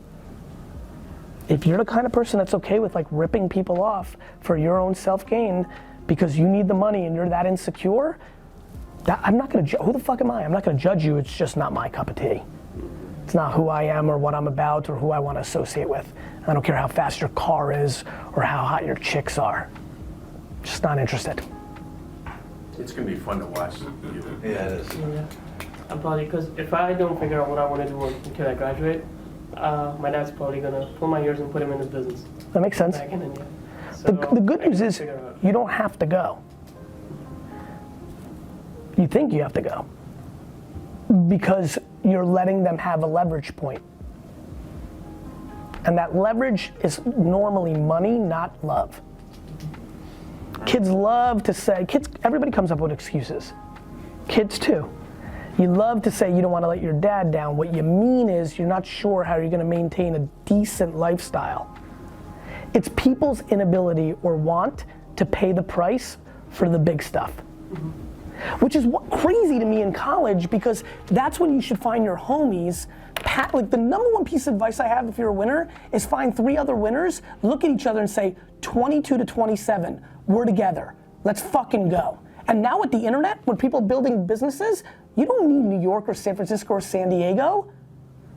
If you're the kind of person that's okay with like ripping people off for your own self-gain because you need the money and you're that insecure, I'm not gonna, who the fuck am I? I'm not gonna judge you, it's just not my cup of tea. It's not who I am or what I'm about or who I want to associate with. I don't care how fast your car is or how hot your chicks are. Just not interested. It's gonna be fun to watch you. Yeah, it is. Yeah. I'm probably, because if I don't figure out what I want to do until I graduate, my dad's probably gonna pull my ears and put him in his business. That makes sense. Back in India. The good news is you don't have to go. You think you have to go because you're letting them have a leverage point. And that leverage is normally money, not love. Kids love to say, everybody comes up with excuses. Kids too. You love to say you don't want to let your dad down. What you mean is you're not sure how you're going to maintain a decent lifestyle. It's people's inability or want to pay the price for the big stuff. Which is crazy to me in college, because that's when you should find your homies. Like the number one piece of advice I have if you're a winner is find 3 other winners, look at each other and say, 22 to 27, we're together, let's fucking go. And now with the internet, when people are building businesses, you don't need New York or San Francisco or San Diego.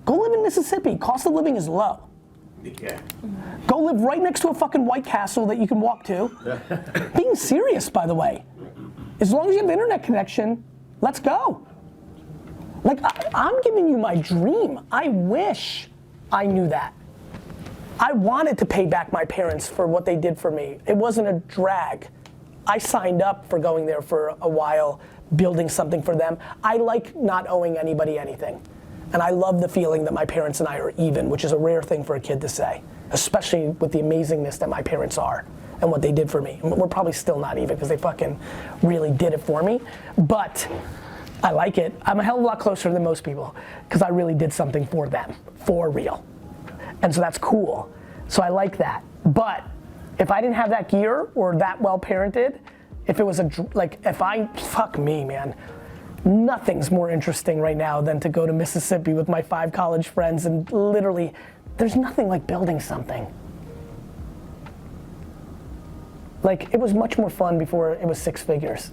Go live in Mississippi, cost of living is low. Yeah. Go live right next to a fucking White Castle that you can walk to. Being serious, by the way. As long as you have internet connection, let's go. Like, I'm giving you my dream. I wish I knew that. I wanted to pay back my parents for what they did for me. It wasn't a drag. I signed up for going there for a while, building something for them. I like not owing anybody anything. And I love the feeling that my parents and I are even, which is a rare thing for a kid to say, especially with the amazingness that my parents are and what they did for me. We're probably still not even because they fucking really did it for me, but I like it. I'm a hell of a lot closer than most people because I really did something for them, for real. And so that's cool. So I like that. But if I didn't have that gear or that well parented, if it was fuck me, man. Nothing's more interesting right now than to go to Mississippi with my 5 college friends and literally, there's nothing like building something. Like, it was much more fun before it was 6 figures.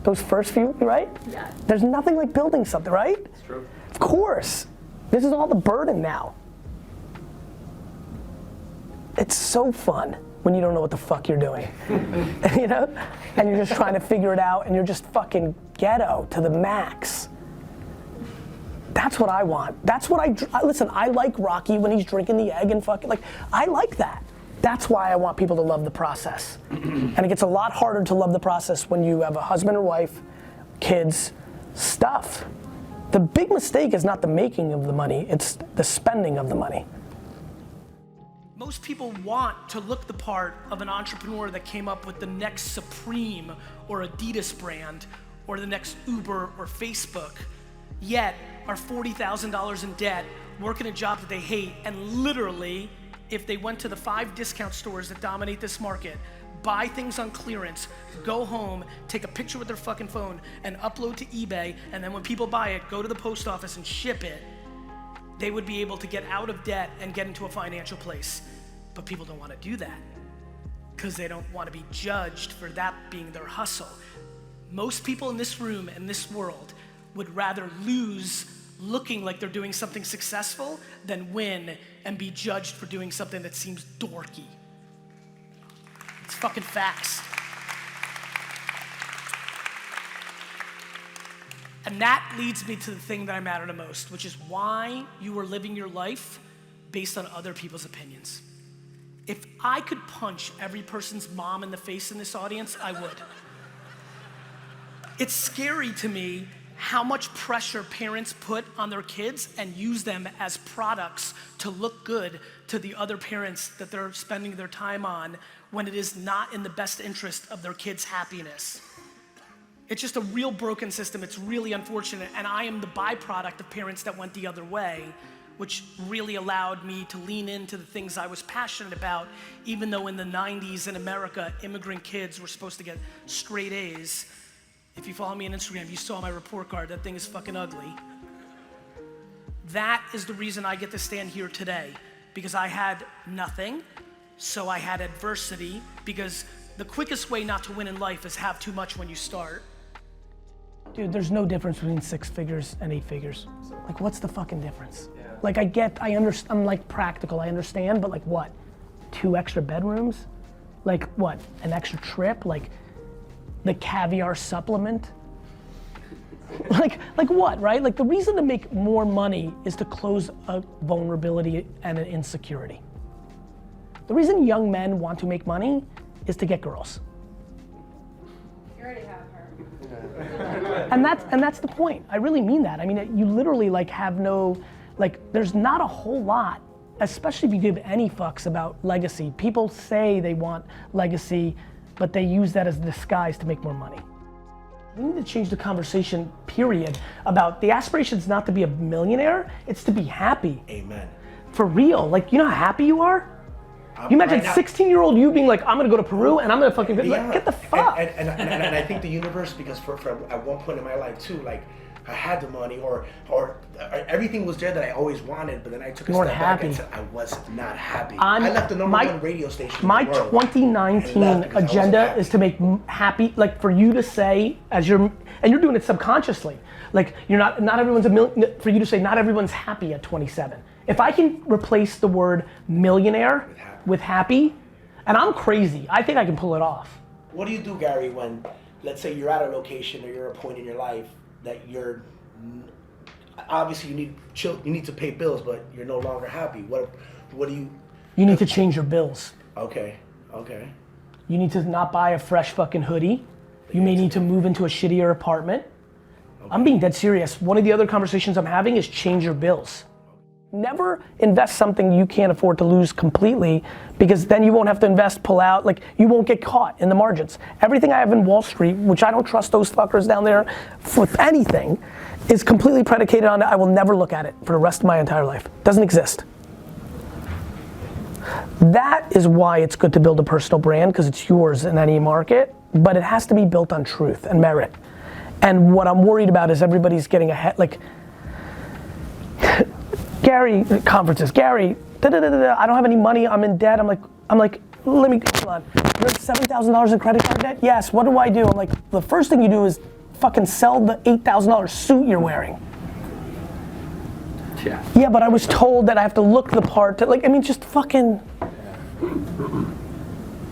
Those first few, right? Yeah. There's nothing like building something, right? It's true. Of course. This is all the burden now. It's so fun when you don't know what the fuck you're doing. You know? And you're just trying to figure it out and you're just fucking ghetto to the max. That's what I want. That's what listen, I like Rocky when he's drinking the egg and fucking, like, I like that. That's why I want people to love the process. And it gets a lot harder to love the process when you have a husband or wife, kids, stuff. The big mistake is not the making of the money, it's the spending of the money. Most people want to look the part of an entrepreneur that came up with the next Supreme or Adidas brand or the next Uber or Facebook, yet are $40,000 in debt, working a job that they hate, and literally, if they went to the 5 discount stores that dominate this market, buy things on clearance, go home, take a picture with their fucking phone and upload to eBay, and then when people buy it, go to the post office and ship it, they would be able to get out of debt and get into a financial place. But people don't want to do that because they don't want to be judged for that being their hustle. Most people in this room and this world would rather lose looking like they're doing something successful than win and be judged for doing something that seems dorky. It's fucking facts. And that leads me to the thing that I matter the most, which is why you are living your life based on other people's opinions. If I could punch every person's mom in the face in this audience, I would. It's scary to me how much pressure parents put on their kids and use them as products to look good to the other parents that they're spending their time on when it is not in the best interest of their kids' happiness. It's just a real broken system. It's really unfortunate, and I am the byproduct of parents that went the other way, which really allowed me to lean into the things I was passionate about, even though in the 90s in America, immigrant kids were supposed to get straight A's. If you follow me on Instagram, you saw my report card, that thing is fucking ugly. That is the reason I get to stand here today, because I had nothing, so I had adversity, because the quickest way not to win in life is have too much when you start. Dude, there's no difference between 6 figures and 8 figures. Like, what's the fucking difference? Yeah. Like, I understand, I'm like practical, I understand, but like what? 2 extra bedrooms? Like what? An extra trip? Like the caviar supplement? like what, right? Like the reason to make more money is to close a vulnerability and an insecurity. The reason young men want to make money is to get girls. You already have her. And that's the point. I really mean that. I mean, you literally like have no, like there's not a whole lot, especially if you give any fucks about legacy. People say they want legacy, but they use that as a disguise to make more money. We need to change the conversation, period, about the aspiration's not to be a millionaire, it's to be happy. Amen. For real, like you know how happy you are? You imagine 16-year-old you being like, I'm gonna go to Peru and I'm gonna fucking like, get the fuck. And I think the universe, because for at one point in my life too, like I had the money or everything was there that I always wanted, but then I took a step back and said I was not happy. I left the number 1 radio station. My 2019 agenda is to make happy, like for you to say, and you're doing it subconsciously, like you're not everyone's for you to say not everyone's happy at 27. If I can replace the word millionaire with happy, and I'm crazy, I think I can pull it off. What do you do, Gary, when, let's say you're at a location or you're at a point in your life that you're, obviously you need to pay bills, but you're no longer happy. What do you? You need to change your bills. Okay. You need to not buy a fresh fucking hoodie. You may need to move into a shittier apartment. Okay. I'm being dead serious. One of the other conversations I'm having is change your bills. Never invest something you can't afford to lose completely, because then you won't have to invest, pull out, like you won't get caught in the margins. Everything I have in Wall Street, which I don't trust those fuckers down there with anything, is completely predicated on I will never look at it for the rest of my entire life. Doesn't exist. That is why it's good to build a personal brand, because it's yours in any market, but it has to be built on truth and merit. And what I'm worried about is everybody's getting ahead, like, Gary, conferences, Gary, I don't have any money, I'm in debt. I'm like, let me, hold on. You're at $7,000 in credit card debt? Yes, what do I do? I'm like, the first thing you do is fucking sell the $8,000 suit you're wearing. Yeah, but I was told that I have to look the part, just fucking.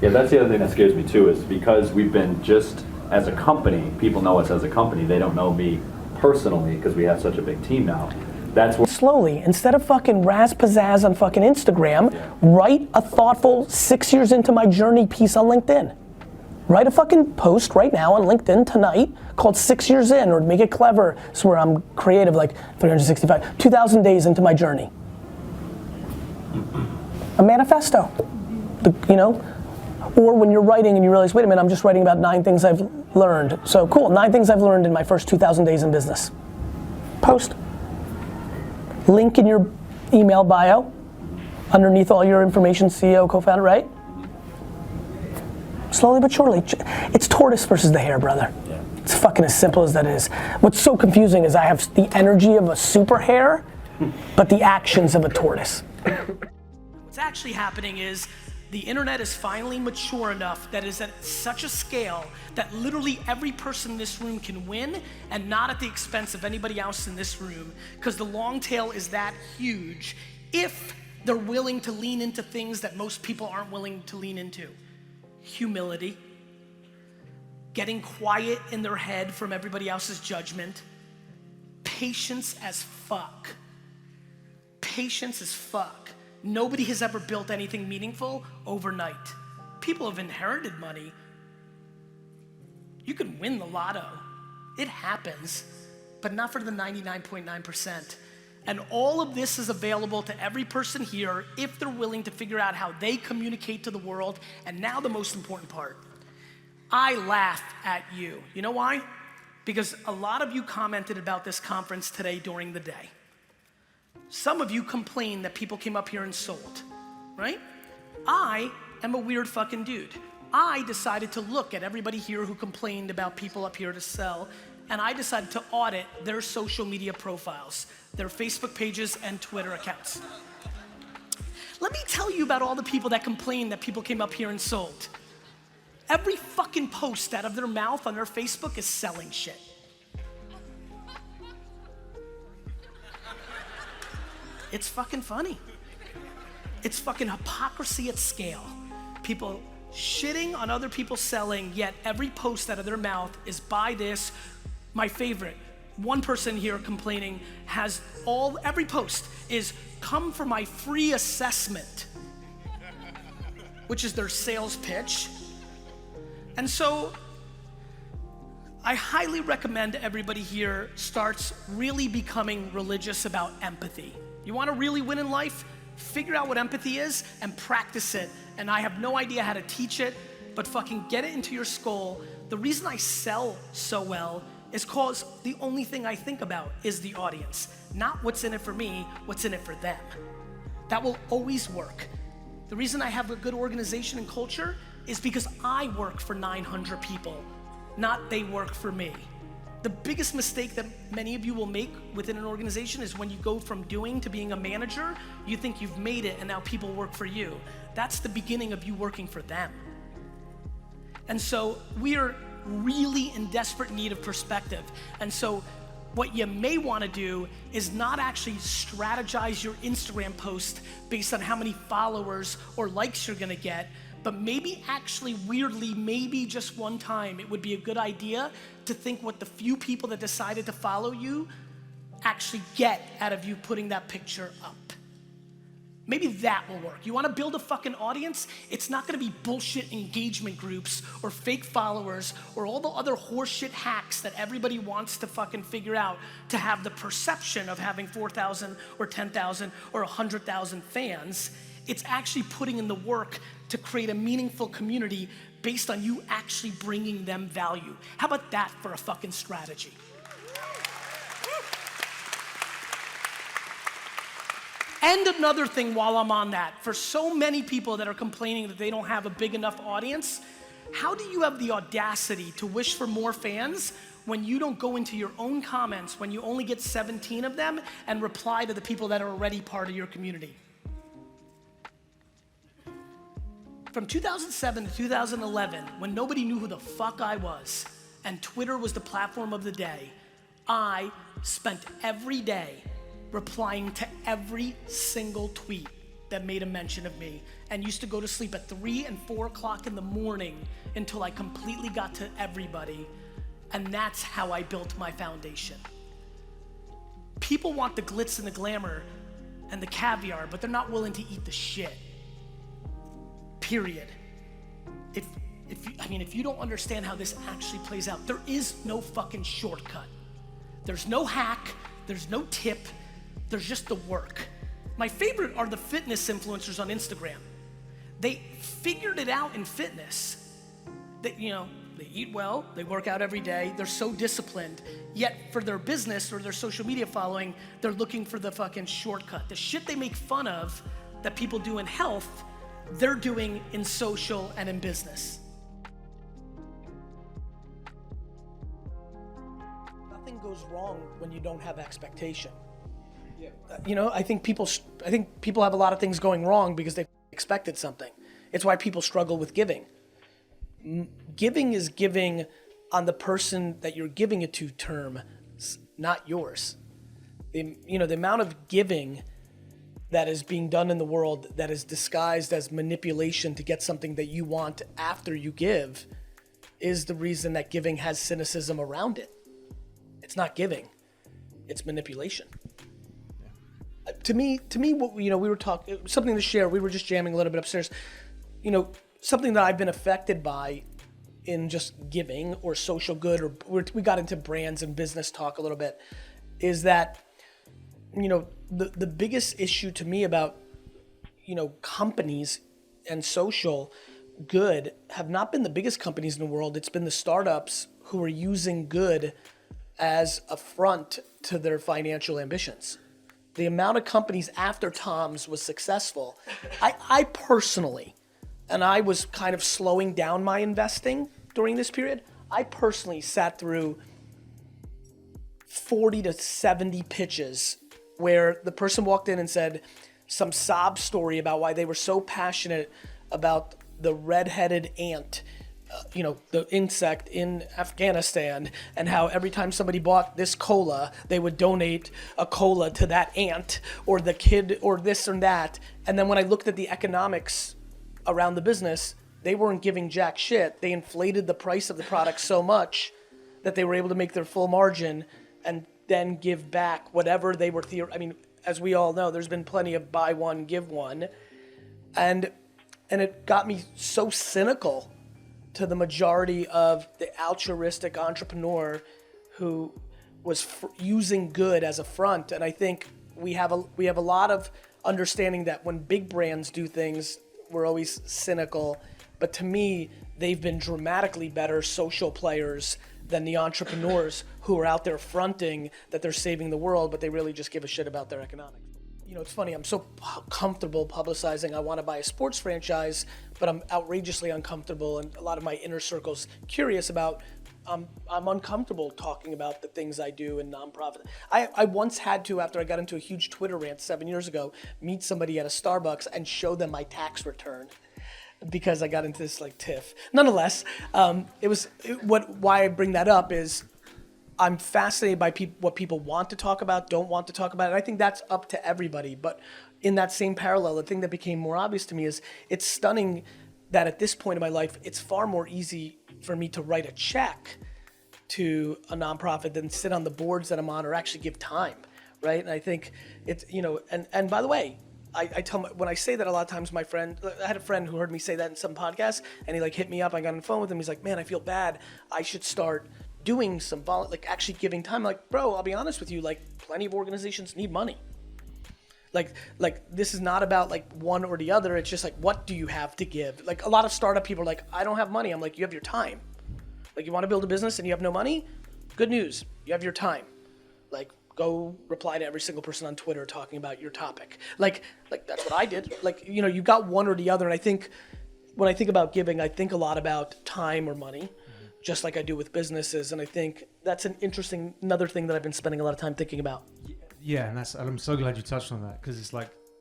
Yeah, that's the other thing that scares me too, is because we've been just, as a company, people know us as a company, they don't know me personally because we have such a big team now. That's what. Slowly, instead of fucking pizzazz on fucking Instagram, write a thoughtful 6 years into my journey piece on LinkedIn. Write a fucking post right now on LinkedIn tonight called 6 years in, or make it clever, so where I'm creative, like 365, 2,000 days into my journey. A manifesto, or when you're writing and you realize, wait a minute, I'm just writing about 9 things I've learned. So cool, 9 things I've learned in my first 2,000 days in business. Post. Link in your email bio, underneath all your information, CEO, co-founder, right? Slowly but surely. It's tortoise versus the hare, brother. Yeah. It's fucking as simple as that is. What's so confusing is I have the energy of a super hare, but the actions of a tortoise. What's actually happening is the internet is finally mature enough that is at such a scale that literally every person in this room can win, and not at the expense of anybody else in this room, because the long tail is that huge if they're willing to lean into things that most people aren't willing to lean into. Humility, getting quiet in their head from everybody else's judgment, patience as fuck. Patience as fuck. Nobody has ever built anything meaningful overnight. People have inherited money. You can win the lotto. It happens, but not for the 99.9%. And all of this is available to every person here if they're willing to figure out how they communicate to the world. And now the most important part. I laugh at you. You know why? Because a lot of you commented about this conference today during the day. Some of you complain that people came up here and sold, right? I am a weird fucking dude. I decided to look at everybody here who complained about people up here to sell, and I decided to audit their social media profiles, their Facebook pages and Twitter accounts. Let me tell you about all the people that complained that people came up here and sold. Every fucking post out of their mouth on their Facebook is selling shit. It's fucking funny. It's fucking hypocrisy at scale. People shitting on other people selling, yet every post out of their mouth is buy this. My favorite, one person here complaining has every post is come for my free assessment, which is their sales pitch. And so I highly recommend everybody here starts really becoming religious about empathy. You want to really win in life? Figure out what empathy is and practice it. And I have no idea how to teach it, but fucking get it into your skull. The reason I sell so well is cause the only thing I think about is the audience. Not what's in it for me, what's in it for them. That will always work. The reason I have a good organization and culture is because I work for 900 people, not they work for me. The biggest mistake that many of you will make within an organization is when you go from doing to being a manager, you think you've made it and now people work for you. That's the beginning of you working for them. And so we are really in desperate need of perspective. And so what you may want to do is not actually strategize your Instagram post based on how many followers or likes you're gonna get, but maybe actually weirdly, maybe just one time, it would be a good idea to think what the few people that decided to follow you actually get out of you putting that picture up. Maybe that will work. You wanna build a fucking audience? It's not gonna be bullshit engagement groups or fake followers or all the other horseshit hacks that everybody wants to fucking figure out to have the perception of having 4,000 or 10,000 or 100,000 fans. It's actually putting in the work to create a meaningful community based on you actually bringing them value. How about that for a fucking strategy? And another thing while I'm on that, for so many people that are complaining that they don't have a big enough audience, how do you have the audacity to wish for more fans when you don't go into your own comments, when you only get 17 of them and reply to the people that are already part of your community? From 2007 to 2011, when nobody knew who the fuck I was, and Twitter was the platform of the day, I spent every day replying to every single tweet that made a mention of me, and used to go to sleep at 3 and 4 o'clock in the morning until I completely got to everybody, and that's how I built my foundation. People want the glitz and the glamour and the caviar, but they're not willing to eat the shit. Period. If you don't understand how this actually plays out, there is no fucking shortcut. There's no hack, there's no tip, there's just the work. My favorite are the fitness influencers on Instagram. They figured it out in fitness. They eat well, they work out every day, they're so disciplined, yet for their business or their social media following, they're looking for the fucking shortcut. The shit they make fun of that people do in health, they're doing in social and in business. Nothing goes wrong when you don't have expectation. I think people have a lot of things going wrong because they expected something. It's why people struggle with giving. Giving is giving on the person that you're giving it to term, not yours. The amount of giving that is being done in the world that is disguised as manipulation to get something that you want after you give is the reason that giving has cynicism around it. It's not giving, it's manipulation. Yeah. To me, what we were talking, something to share, we were just jamming a little bit upstairs. Something that I've been affected by in just giving or social good, or we got into brands and business talk a little bit, is that the biggest issue to me about companies and social good have not been the biggest companies in the world. It's been the startups who are using good as a front to their financial ambitions. the amount of companies after Tom's was successful, I personally, and I was kind of slowing down my investing during this period, I personally sat through 40 to 70 pitches where the person walked in and said some sob story about why they were so passionate about the red-headed ant, the insect in Afghanistan, and how every time somebody bought this cola, they would donate a cola to that ant or the kid or this or that. And then when I looked at the economics around the business, they weren't giving jack shit. They inflated the price of the product so much that they were able to make their full margin and then give back whatever they were as we all know, there's been plenty of buy one, give one. And it got me so cynical to the majority of the altruistic entrepreneur who was using good as a front. And I think we have a lot of understanding that when big brands do things, we're always cynical. But to me, they've been dramatically better social players than the entrepreneurs who are out there fronting that they're saving the world, but they really just give a shit about their economics. It's funny, I'm so comfortable publicizing I want to buy a sports franchise, but I'm outrageously uncomfortable, and a lot of my inner circle's curious about, I'm uncomfortable talking about the things I do in nonprofit. I once had to, after I got into a huge Twitter rant 7 years ago, meet somebody at a Starbucks and show them my tax return because I got into this tiff. Nonetheless, why I bring that up is I'm fascinated by what people want to talk about, don't want to talk about, and I think that's up to everybody. But in that same parallel, the thing that became more obvious to me is it's stunning that at this point in my life, it's far more easy for me to write a check to a nonprofit than sit on the boards that I'm on or actually give time, right? And I think it's, and by the way, I tell when I say that a lot of times I had a friend who heard me say that in some podcast, and he hit me up, I got on the phone with him, he's like, man, I feel bad, I should start doing some actually giving time. I'm like, bro, I'll be honest with you, plenty of organizations need money. This is not about one or the other, it's just what do you have to give? A lot of startup people are like, I don't have money. I'm like, you have your time. You want to build a business and you have no money? Good news, you have your time. Go reply to every single person on Twitter talking about your topic. That's what I did. You got one or the other. And I think when I think about giving, I think a lot about time or money, just like I do with businesses. And I think that's another thing that I've been spending a lot of time thinking about. Yeah, and I'm so glad you touched on that, because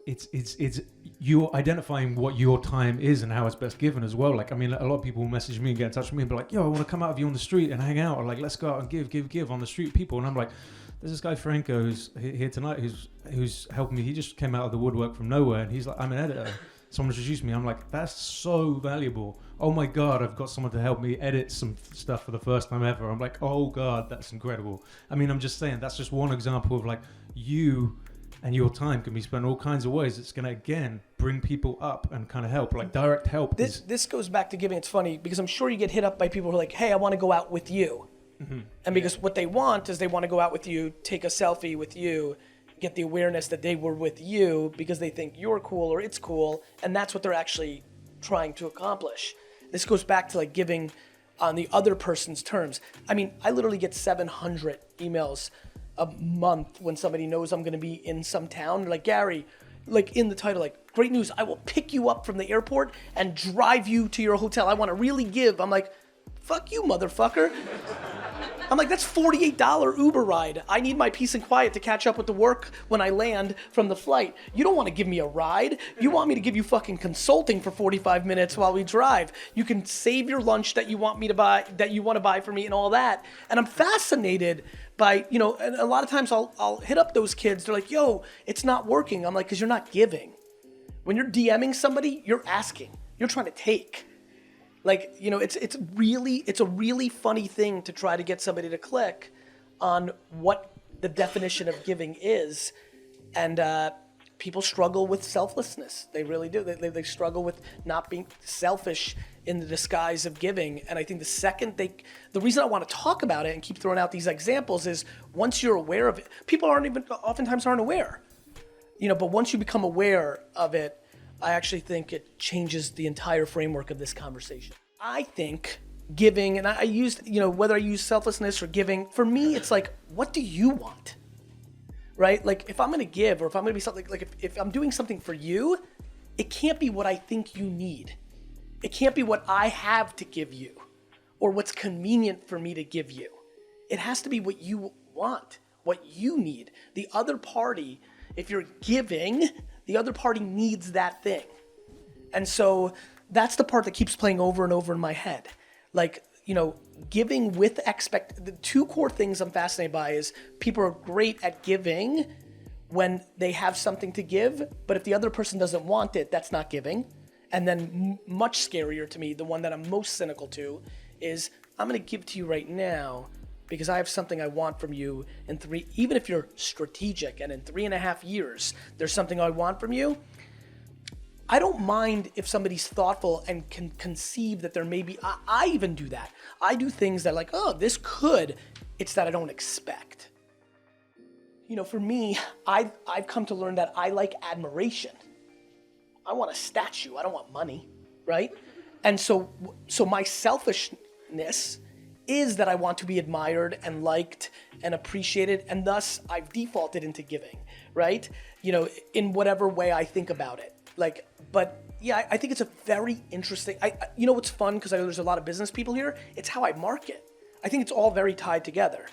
it's you identifying what your time is and how it's best given as well. A lot of people message me and get in touch with me and be like, yo, I want to come out with you on the street and hang out, or let's go out and give on the street people. And I'm like, there's this guy Franco who's here tonight who's helping me. He just came out of the woodwork from nowhere, and he's like, I'm an editor. Someone introduced me. I'm like, that's so valuable. Oh my God, I've got someone to help me edit some stuff for the first time ever. I'm like, oh God, that's incredible. I'm just saying, that's just one example of you and your time can be spent all kinds of ways. It's going to, again, bring people up and kind of help, direct help. This goes back to giving. It's funny because I'm sure you get hit up by people who are like, hey, I want to go out with you. Mm-hmm. And because what they want is they want to go out with you, take a selfie with you, get the awareness that they were with you because they think you're cool or it's cool, and that's what they're actually trying to accomplish. This goes back to giving on the other person's terms. I literally get 700 emails a month when somebody knows I'm going to be in some town. They're like, Gary, in the title, great news, I will pick you up from the airport and drive you to your hotel. I want to really give. I'm like, fuck you, motherfucker. I'm like, that's $48 Uber ride. I need my peace and quiet to catch up with the work when I land from the flight. You don't want to give me a ride. You want me to give you fucking consulting for 45 minutes while we drive. You can save your lunch that you want me to buy, that you want to buy for me and all that. And I'm fascinated by, and a lot of times I'll hit up those kids. They're like, yo, it's not working. I'm like, because you're not giving. When you're DMing somebody, you're asking. You're trying to take. It's a really funny thing to try to get somebody to click on what the definition of giving is. And people struggle with selflessness. They really do. They struggle with not being selfish in the disguise of giving. And I think the reason I want to talk about it and keep throwing out these examples is once you're aware of it, people oftentimes aren't aware, but once you become aware of it, I actually think it changes the entire framework of this conversation. I think giving, and I used, whether I use selflessness or giving, for me, it's what do you want? right? Like if I'm gonna give, or if I'm gonna be something, like if I'm doing something for you, it can't be what I think you need. It can't be what I have to give you or what's convenient for me to give you. It has to be what you want, what you need. The other party, if you're giving, the other party needs that thing. And so that's the part that keeps playing over and over in my head. Like, you know, giving with the two core things I'm fascinated by is people are great at giving when they have something to give, but if the other person doesn't want it, that's not giving. And then much scarier to me, the one that I'm most cynical to, is I'm gonna give to you right now because I have something I want from you even if you're strategic and in 3.5 years, there's something I want from you. I don't mind if somebody's thoughtful and can conceive that there may be, I even do that. I do things that like, oh, this could, it's that I don't expect. You know, for me, I've come to learn that I like admiration. I want a statue, I don't want money, right? And so my selfishness is that I want to be admired and liked and appreciated, and thus I've defaulted into giving, right? You know, in whatever way I think about it. Like, but yeah, I think it's a very interesting, you know what's fun, because there's a lot of business people here, it's how I market. I think it's all very tied together.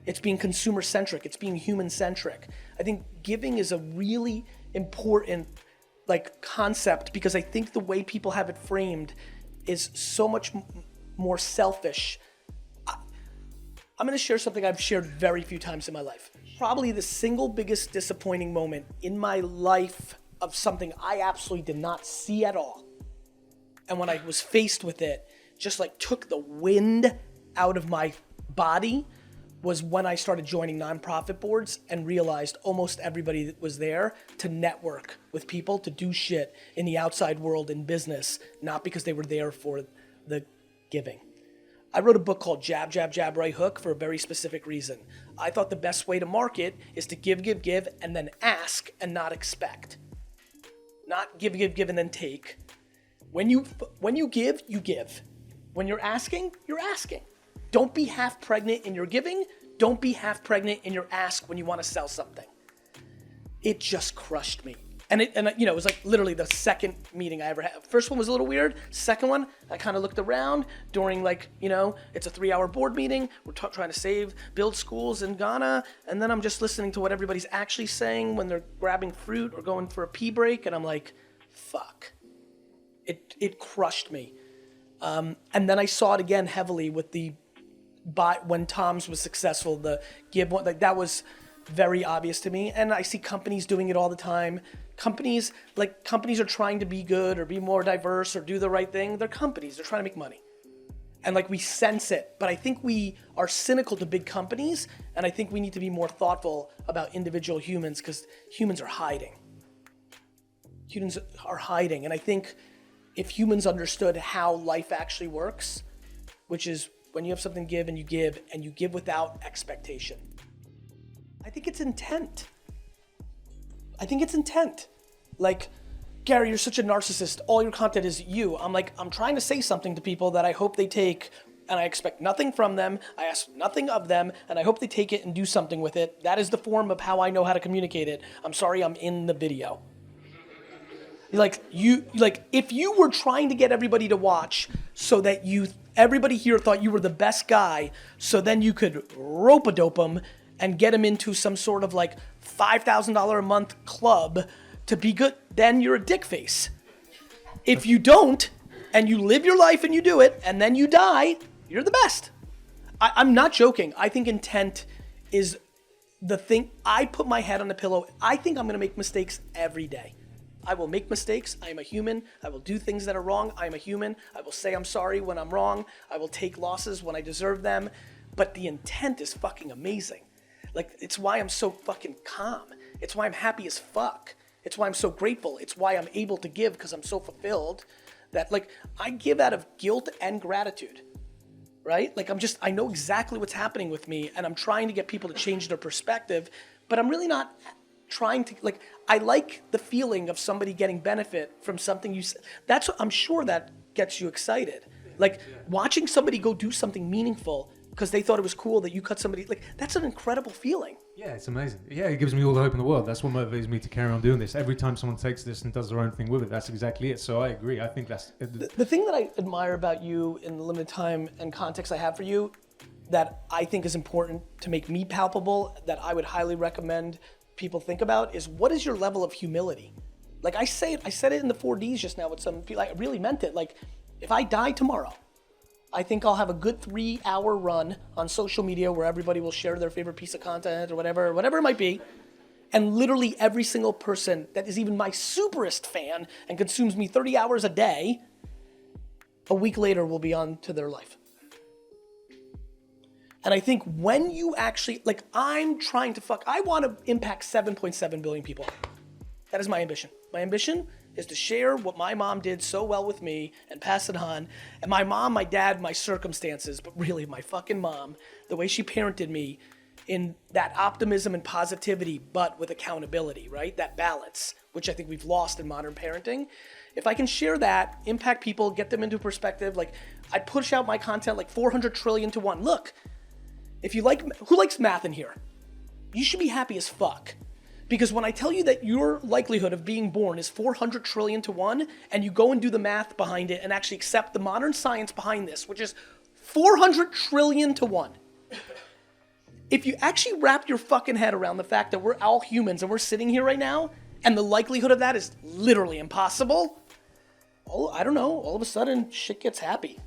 It's being consumer-centric, it's being human-centric. I think giving is a really important like concept, because I think the way people have it framed is so much more selfish. I'm gonna share something I've shared very few times in my life. Probably the single biggest disappointing moment in my life of something I absolutely did not see at all. And when I was faced with it, just like took the wind out of my body, was when I started joining nonprofit boards and realized almost everybody that was there to network with people, to do shit in the outside world in business, not because they were there for the giving. I wrote a book called Jab, Jab, Jab, Right Hook for a very specific reason. I thought the best way to market is to give, and then ask and not expect. Not give, and then take. When you give, you give. When you're asking, you're asking. Don't be half pregnant in your giving. Don't be half pregnant in your ask when you want to sell something. It just crushed me. And you know, it was like literally the second meeting I ever had. First one was a little weird. Second one, I kind of looked around during like, you know, it's a 3-hour board meeting. We're trying to build schools in Ghana. And then I'm just listening to what everybody's actually saying when they're grabbing fruit or going for a pee break. And I'm like, fuck. It crushed me. And then I saw it again heavily with when Tom's was successful, the give one, like that was very obvious to me. And I see companies doing it all the time. Companies are trying to be good or be more diverse or do the right thing. They're companies, they're trying to make money. And like we sense it, but I think we are cynical to big companies. And I think we need to be more thoughtful about individual humans, because humans are hiding. Humans are hiding. And I think if humans understood how life actually works, which is when you have something to give and you give without expectation. I think it's intent. Like, Gary, you're such a narcissist. All your content is you. I'm trying to say something to people that I hope they take, and I expect nothing from them. I ask nothing of them, and I hope they take it and do something with it. That is the form of how I know how to communicate it. I'm sorry, I'm in the video. If you were trying to get everybody to watch so that everybody here thought you were the best guy, so then you could rope-a-dope them and get them into some sort of like $5,000 a month club to be good, then you're a dick face. If you don't, and you live your life and you do it, and then you die, you're the best. I'm not joking. I think intent is the thing. I put my head on the pillow. I think I'm gonna make mistakes every day. I will make mistakes. I am a human. I will do things that are wrong. I am a human. I will say I'm sorry when I'm wrong. I will take losses when I deserve them. But the intent is fucking amazing. Like, it's why I'm so fucking calm. It's why I'm happy as fuck. It's why I'm so grateful. It's why I'm able to give, because I'm so fulfilled that, like, I give out of guilt and gratitude, right? Like, I know exactly what's happening with me, and I'm trying to get people to change their perspective, but I'm really not trying to, like, I like the feeling of somebody getting benefit from something you said. I'm sure that gets you excited. Like, watching somebody go do something meaningful because they thought it was cool that you cut somebody, like, that's an incredible feeling. Yeah, it's amazing. Yeah, it gives me all the hope in the world. That's what motivates me to carry on doing this. Every time someone takes this and does their own thing with it, that's exactly it. So I agree. I think that's... The thing that I admire about you in the limited time and context I have for you that I think is important to make me palpable, that I would highly recommend people think about, is what is your level of humility? Like I said it in the 4Ds just now with some people, I really meant it. Like if I die tomorrow, I think I'll have a good 3-hour run on social media where everybody will share their favorite piece of content or whatever it might be. And literally every single person that is even my superest fan and consumes me 30 hours a day, a week later will be on to their life. And I think when you actually, like I'm trying to I want to impact 7.7 billion people. That is my ambition. My ambition is to share what my mom did so well with me and pass it on. And my mom, my dad, my circumstances, but really my fucking mom, the way she parented me in that optimism and positivity, but with accountability, right? That balance, which I think we've lost in modern parenting. If I can share that, impact people, get them into perspective, like I push out my content like 400 trillion to 1. Look, if you who likes math in here? You should be happy as fuck. Because when I tell you that your likelihood of being born is 400 trillion to 1, and you go and do the math behind it and actually accept the modern science behind this, which is 400 trillion to 1. If you actually wrap your fucking head around the fact that we're all humans and we're sitting here right now, and the likelihood of that is literally impossible, I don't know, all of a sudden shit gets happy.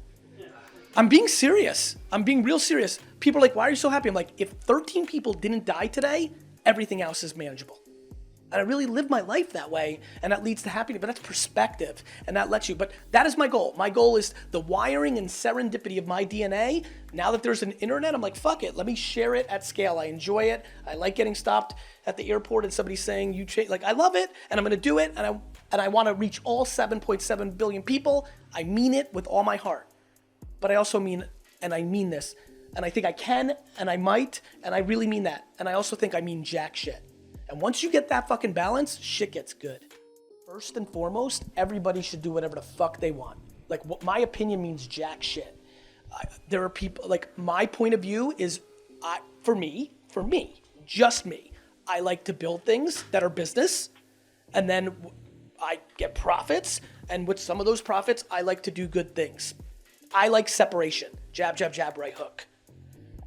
I'm being serious. I'm being real serious. People are like, why are you so happy? I'm like, if 13 people didn't die today, everything else is manageable. And I really live my life that way, and that leads to happiness, but that's perspective, and that lets you, but that is my goal. My goal is the wiring and serendipity of my DNA. Now that there's an internet, I'm like, fuck it, let me share it at scale. I enjoy it. I like getting stopped at the airport and somebody saying, like, I love it, and I'm gonna do it, and I wanna reach all 7.7 billion people. I mean it with all my heart. But I also mean, and I mean this, and I think I can, and I might, and I really mean that. And I also think I mean jack shit. And once you get that fucking balance, shit gets good. First and foremost, everybody should do whatever the fuck they want. Like, what my opinion means jack shit. There are people, like, my point of view is, for me, just me, I like to build things that are business, and then I get profits, and with some of those profits, I like to do good things. I like separation. Jab, jab, jab, right hook.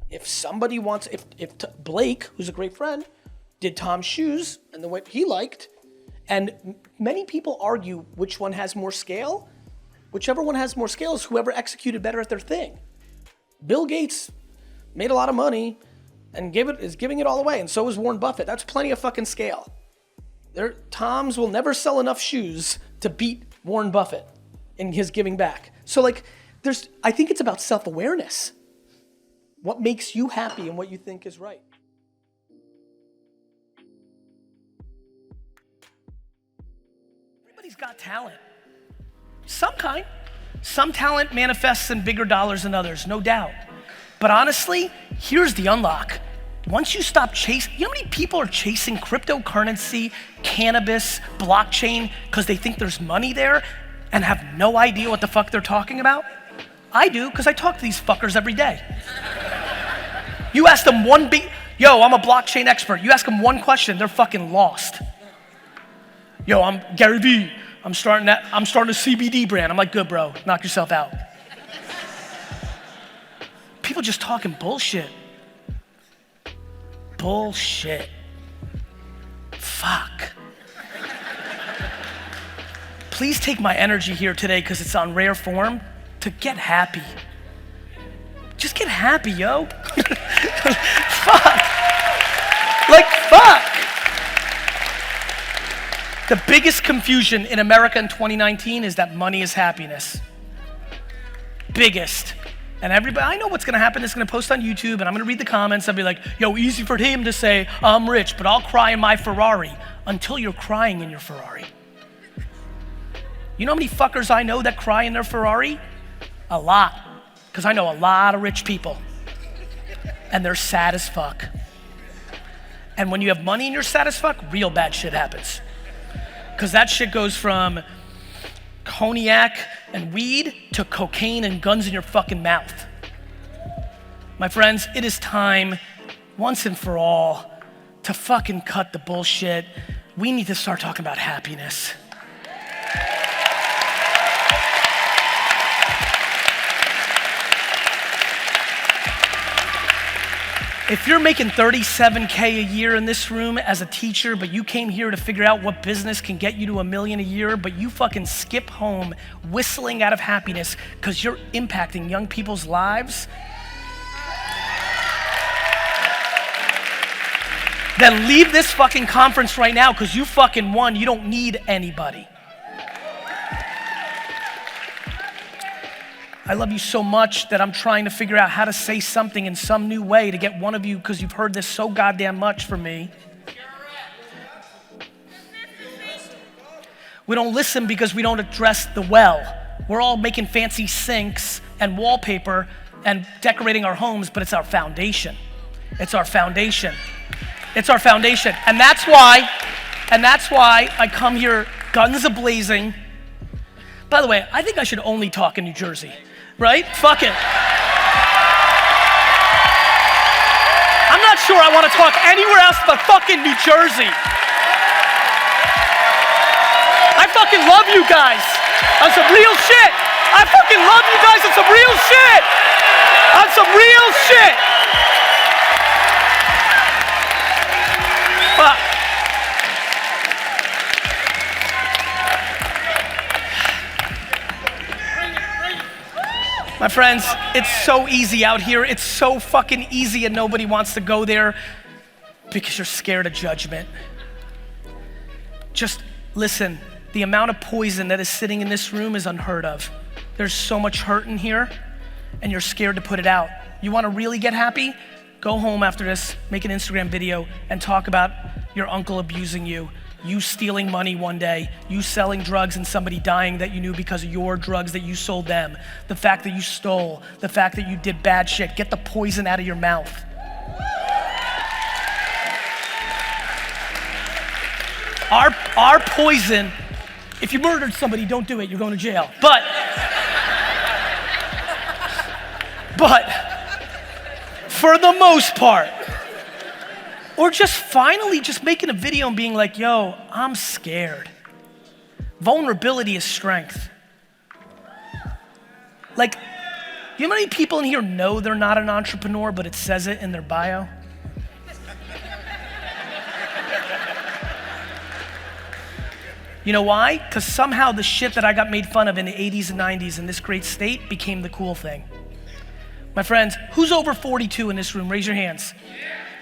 If somebody wants, if Blake, who's a great friend, did Tom's shoes and the way he liked, and many people argue which one has more scale. Whichever one has more scale is whoever executed better at their thing. Bill Gates made a lot of money and is giving it all away, and so is Warren Buffett. That's plenty of fucking scale. Tom's will never sell enough shoes to beat Warren Buffett in his giving back. So like, I think it's about self-awareness. What makes you happy and what you think is right. Everybody's got talent. Some kind. Some talent manifests in bigger dollars than others, no doubt. But honestly, here's the unlock. Once you stop chasing, you know how many people are chasing cryptocurrency, cannabis, blockchain, because they think there's money there and have no idea what the fuck they're talking about? I do, because I talk to these fuckers every day. You ask them I'm a blockchain expert. You ask them one question, they're fucking lost. I'm GaryVee. I'm starting a CBD brand. I'm like, good, bro. Knock yourself out. People just talking bullshit. Bullshit. Fuck. Please take my energy here today, because it's on rare form, to get happy. Just get happy, yo. Fuck. Like, fuck. The biggest confusion in America in 2019 is that money is happiness. Biggest. And everybody, I know what's gonna happen. It's gonna post on YouTube, and I'm gonna read the comments. I'll be like, yo, easy for him to say, I'm rich, but I'll cry in my Ferrari. Until you're crying in your Ferrari. You know how many fuckers I know that cry in their Ferrari? A lot. Because I know a lot of rich people. And they're sad as fuck. And when you have money and you're sad as fuck, real bad shit happens. Because that shit goes from cognac and weed to cocaine and guns in your fucking mouth. My friends, it is time, once and for all, to fucking cut the bullshit. We need to start talking about happiness. If you're making $37K a year in this room as a teacher, but you came here to figure out what business can get you to $1 million a year, but you fucking skip home whistling out of happiness because you're impacting young people's lives, then leave this fucking conference right now because you fucking won. You don't need anybody. I love you so much that I'm trying to figure out how to say something in some new way to get one of you, because you've heard this so goddamn much from me. We don't listen because we don't address the well. We're all making fancy sinks and wallpaper and decorating our homes, but it's our foundation. It's our foundation. It's our foundation. And that's why I come here guns a-blazing. By the way, I think I should only talk in New Jersey, right? Fuck it. I'm not sure I want to talk anywhere else but fucking New Jersey. I fucking love you guys on some real shit. I fucking love you guys on some real shit. On some real shit. My friends, it's so easy out here. It's so fucking easy, and nobody wants to go there because you're scared of judgment. Just listen, the amount of poison that is sitting in this room is unheard of. There's so much hurt in here, and you're scared to put it out. You want to really get happy? Go home after this, make an Instagram video, and talk about your uncle abusing you, you stealing money one day, you selling drugs and somebody dying that you knew because of your drugs that you sold them, the fact that you stole, the fact that you did bad shit. Get the poison out of your mouth. Our poison, if you murdered somebody, don't do it, you're going to jail. But for the most part, or just finally just making a video and being like, yo, I'm scared. Vulnerability is strength. Like, you know how many people in here know they're not an entrepreneur, but it says it in their bio? You know why? Because somehow the shit that I got made fun of in the 80s and 90s in this great state became the cool thing. My friends, who's over 42 in this room? Raise your hands.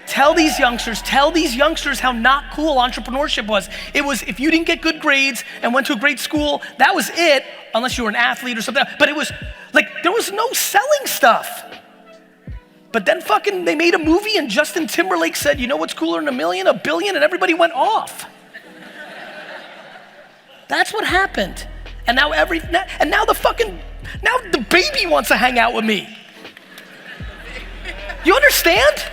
Tell these youngsters how not cool entrepreneurship was. It was if you didn't get good grades and went to a great school, that was it, unless you were an athlete or something. But it was like, there was no selling stuff. But then fucking they made a movie and Justin Timberlake said, you know what's cooler than $1 million? $1 billion, and everybody went off. That's what happened. And now now the baby wants to hang out with me. You understand?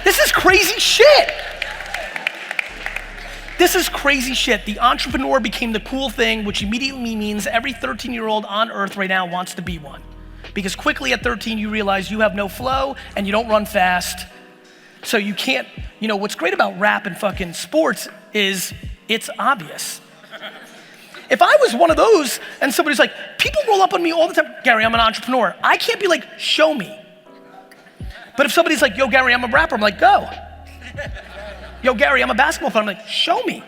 This is crazy shit. This is crazy shit. The entrepreneur became the cool thing, which immediately means every 13-year-old on earth right now wants to be one. Because quickly at 13, you realize you have no flow and you don't run fast. So you can't, what's great about rap and fucking sports is it's obvious. If I was one of those and somebody's like, people roll up on me all the time, Gary, I'm an entrepreneur. I can't be like, show me. But if somebody's like, yo, Gary, I'm a rapper, I'm like, go. Yo, Gary, I'm a basketball player, I'm like, show me.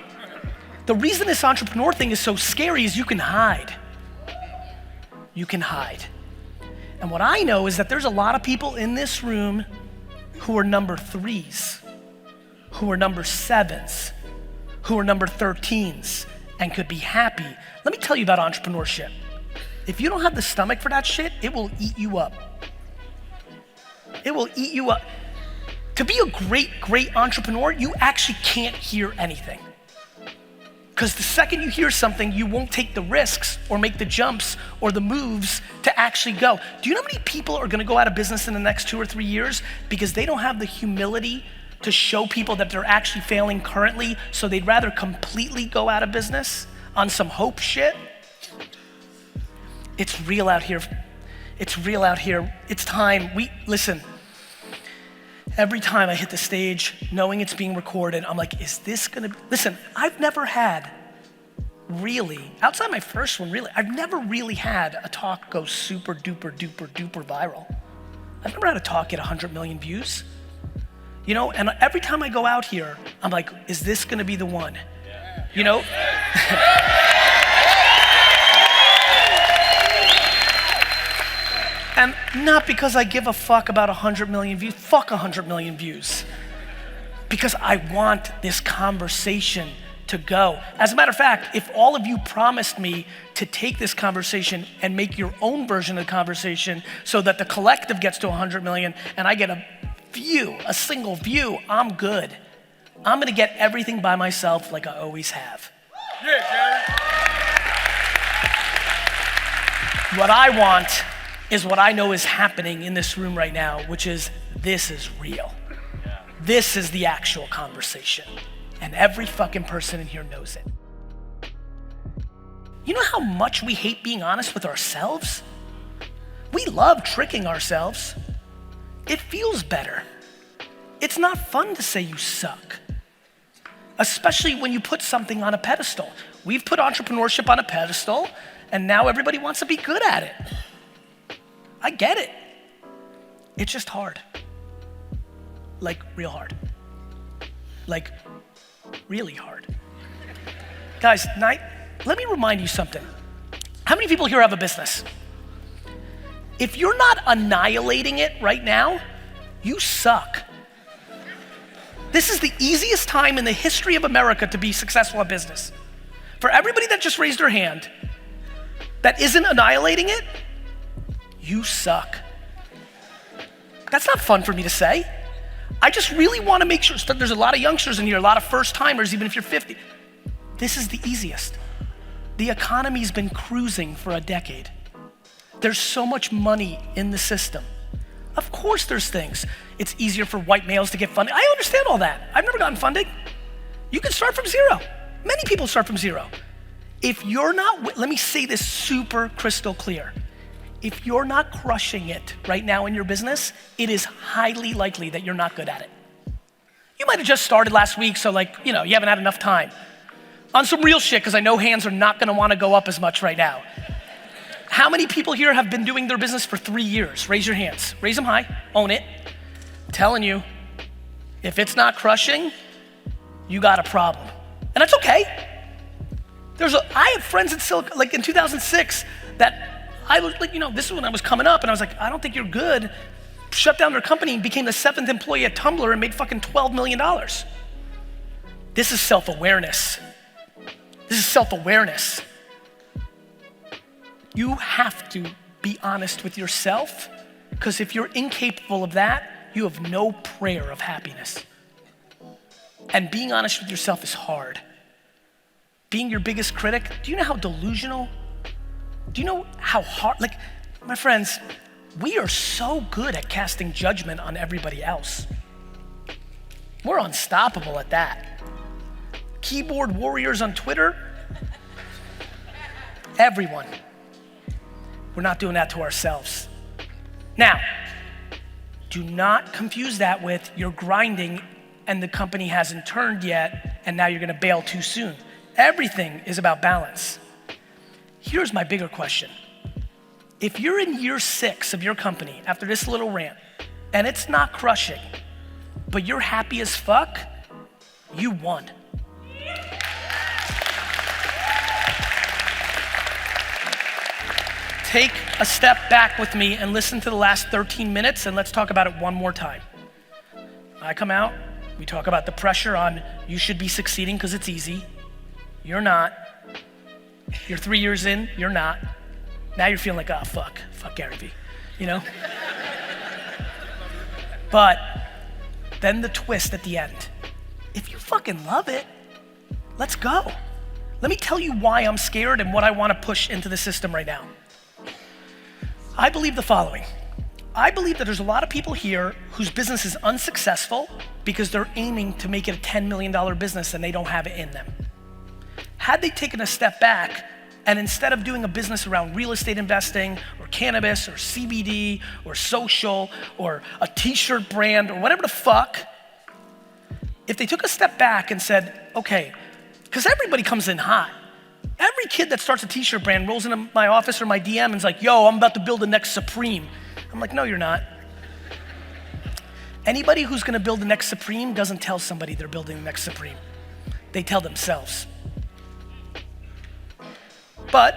The reason this entrepreneur thing is so scary is you can hide. You can hide. And what I know is that there's a lot of people in this room who are number 3s, who are number 7s, who are number 13s, and could be happy. Let me tell you about entrepreneurship. If you don't have the stomach for that shit, it will eat you up. It will eat you up. To be a great entrepreneur, you actually can't hear anything. Because the second you hear something, you won't take the risks or make the jumps or the moves to actually go. Do you know how many people are gonna go out of business in the next 2 or 3 years because they don't have the humility to show people that they're actually failing currently, so they'd rather completely go out of business on some hope shit? It's real out here. It's real out here. It's time. Listen, Every time I hit the stage, knowing it's being recorded, I'm like, is this gonna be, listen, I've never had really, outside my first one, really, I've never really had a talk go super duper duper duper viral. I've never had a talk get 100 million views. You know, and every time I go out here, I'm like, is this gonna be the one? You know? And not because I give a fuck about 100 million views, fuck 100 million views. Because I want this conversation to go. As a matter of fact, if all of you promised me to take this conversation and make your own version of the conversation so that the collective gets to 100 million and I get a view, a single view, I'm good. I'm gonna get everything by myself like I always have. Yeah, Gary. What I want is what I know is happening in this room right now, which is this is real. This is the actual conversation. And every fucking person in here knows it. You know how much we hate being honest with ourselves? We love tricking ourselves. It feels better. It's not fun to say you suck, especially when you put something on a pedestal. We've put entrepreneurship on a pedestal, and now everybody wants to be good at it. I get it. It's just hard. Like real hard. Like really hard. Guys, let me remind you something. How many people here have a business? If you're not annihilating it right now, you suck. This is the easiest time in the history of America to be successful at business. For everybody that just raised their hand that isn't annihilating it, you suck. That's not fun for me to say. I just really want to make sure, there's a lot of youngsters in here, a lot of first timers, even if you're 50. This is the easiest. The economy's been cruising for a decade. There's so much money in the system. Of course there's things. It's easier for white males to get funding. I understand all that. I've never gotten funding. You can start from zero. Many people start from zero. If you're not, let me say this super crystal clear. If you're not crushing it right now in your business, it is highly likely that you're not good at it. You might have just started last week, so you haven't had enough time. On some real shit, because I know hands are not gonna wanna go up as much right now. How many people here have been doing their business for 3 years? Raise your hands, raise them high, own it. I'm telling you, if it's not crushing, you got a problem. And that's okay. I had friends in Silicon, in 2006 that I was this is when I was coming up and I was like, I don't think you're good. Shut down their company and became the 7th employee at Tumblr and made fucking $12 million. This is self-awareness. This is self-awareness. You have to be honest with yourself, because if you're incapable of that, you have no prayer of happiness. And being honest with yourself is hard. Being your biggest critic, do you know how delusional? Do you know how hard, my friends, we are so good at casting judgment on everybody else. We're unstoppable at that. Keyboard warriors on Twitter, everyone. We're not doing that to ourselves. Now, do not confuse that with you're grinding and the company hasn't turned yet and now you're gonna bail too soon. Everything is about balance. Here's my bigger question. If you're in year 6 of your company after this little rant and it's not crushing, but you're happy as fuck, you won. Take a step back with me and listen to the last 13 minutes and let's talk about it one more time. I come out, we talk about the pressure on you should be succeeding because it's easy. You're not. You're 3 years in, you're not. Now you're feeling like, oh, fuck GaryVee, But then the twist at the end. If you fucking love it, let's go. Let me tell you why I'm scared and what I want to push into the system right now. I believe the following. I believe that there's a lot of people here whose business is unsuccessful because they're aiming to make it a $10 million business and they don't have it in them. Had they taken a step back And instead of doing a business around real estate investing or cannabis or CBD or social or a t-shirt brand or whatever the fuck, if they took a step back and said, okay, because everybody comes in hot. Every kid that starts a t-shirt brand rolls into my office or my DM and is like, yo, I'm about to build the next Supreme. I'm like, no, you're not. Anybody who's gonna build the next Supreme doesn't tell somebody they're building the next Supreme. They tell themselves. But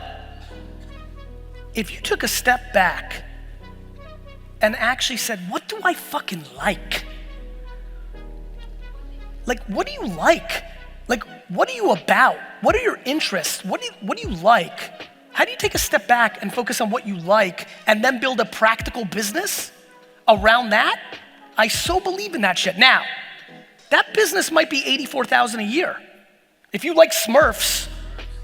if you took a step back and actually said, what do I fucking like? Like, what do you like? Like, what are you about? What are your interests? What do you like? How do you take a step back and focus on what you like and then build a practical business around that? I so believe in that shit. Now, that business might be $84,000 a year. If you like Smurfs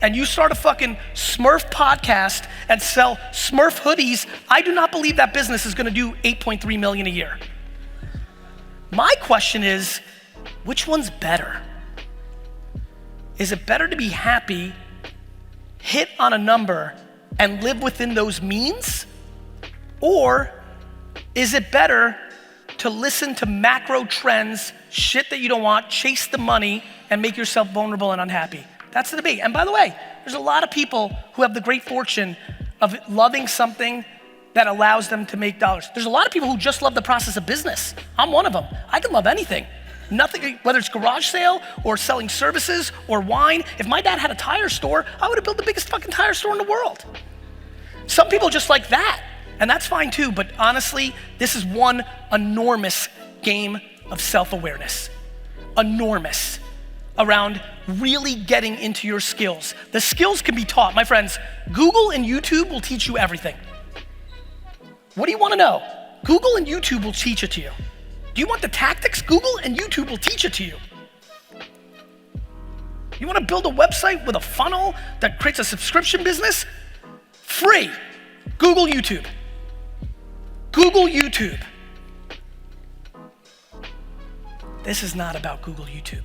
and you start a fucking Smurf podcast and sell Smurf hoodies, I do not believe that business is gonna do 8.3 million a year. My question is, which one's better? Is it better to be happy, hit on a number, and live within those means? Or is it better to listen to macro trends, shit that you don't want, chase the money, and make yourself vulnerable and unhappy? That's the debate. And by the way, there's a lot of people who have the great fortune of loving something that allows them to make dollars. There's a lot of people who just love the process of business. I'm one of them. I can love anything. Nothing, whether it's garage sale or selling services or wine. If my dad had a tire store, I would have built the biggest fucking tire store in the world. Some people just like that, and that's fine too, but honestly, this is one enormous game of self-awareness. Enormous. Around really getting into your skills. The skills can be taught. My friends, Google and YouTube will teach you everything. What do you want to know? Google and YouTube will teach it to you. Do you want the tactics? Google and YouTube will teach it to you. You want to build a website with a funnel that creates a subscription business? Free. Google YouTube. Google YouTube. This is not about Google YouTube.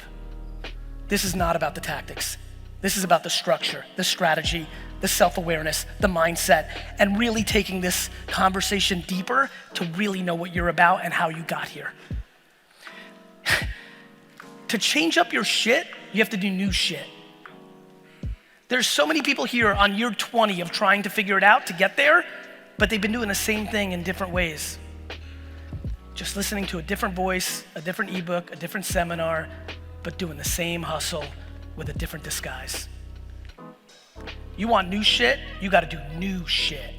This is not about the tactics. This is about the structure, the strategy, the self-awareness, the mindset, and really taking this conversation deeper to really know what you're about and how you got here. To change up your shit, you have to do new shit. There's so many people here on year 20 of trying to figure it out to get there, but they've been doing the same thing in different ways. Just listening to a different voice, a different ebook, a different seminar, but doing the same hustle with a different disguise. You want new shit, you gotta do new shit.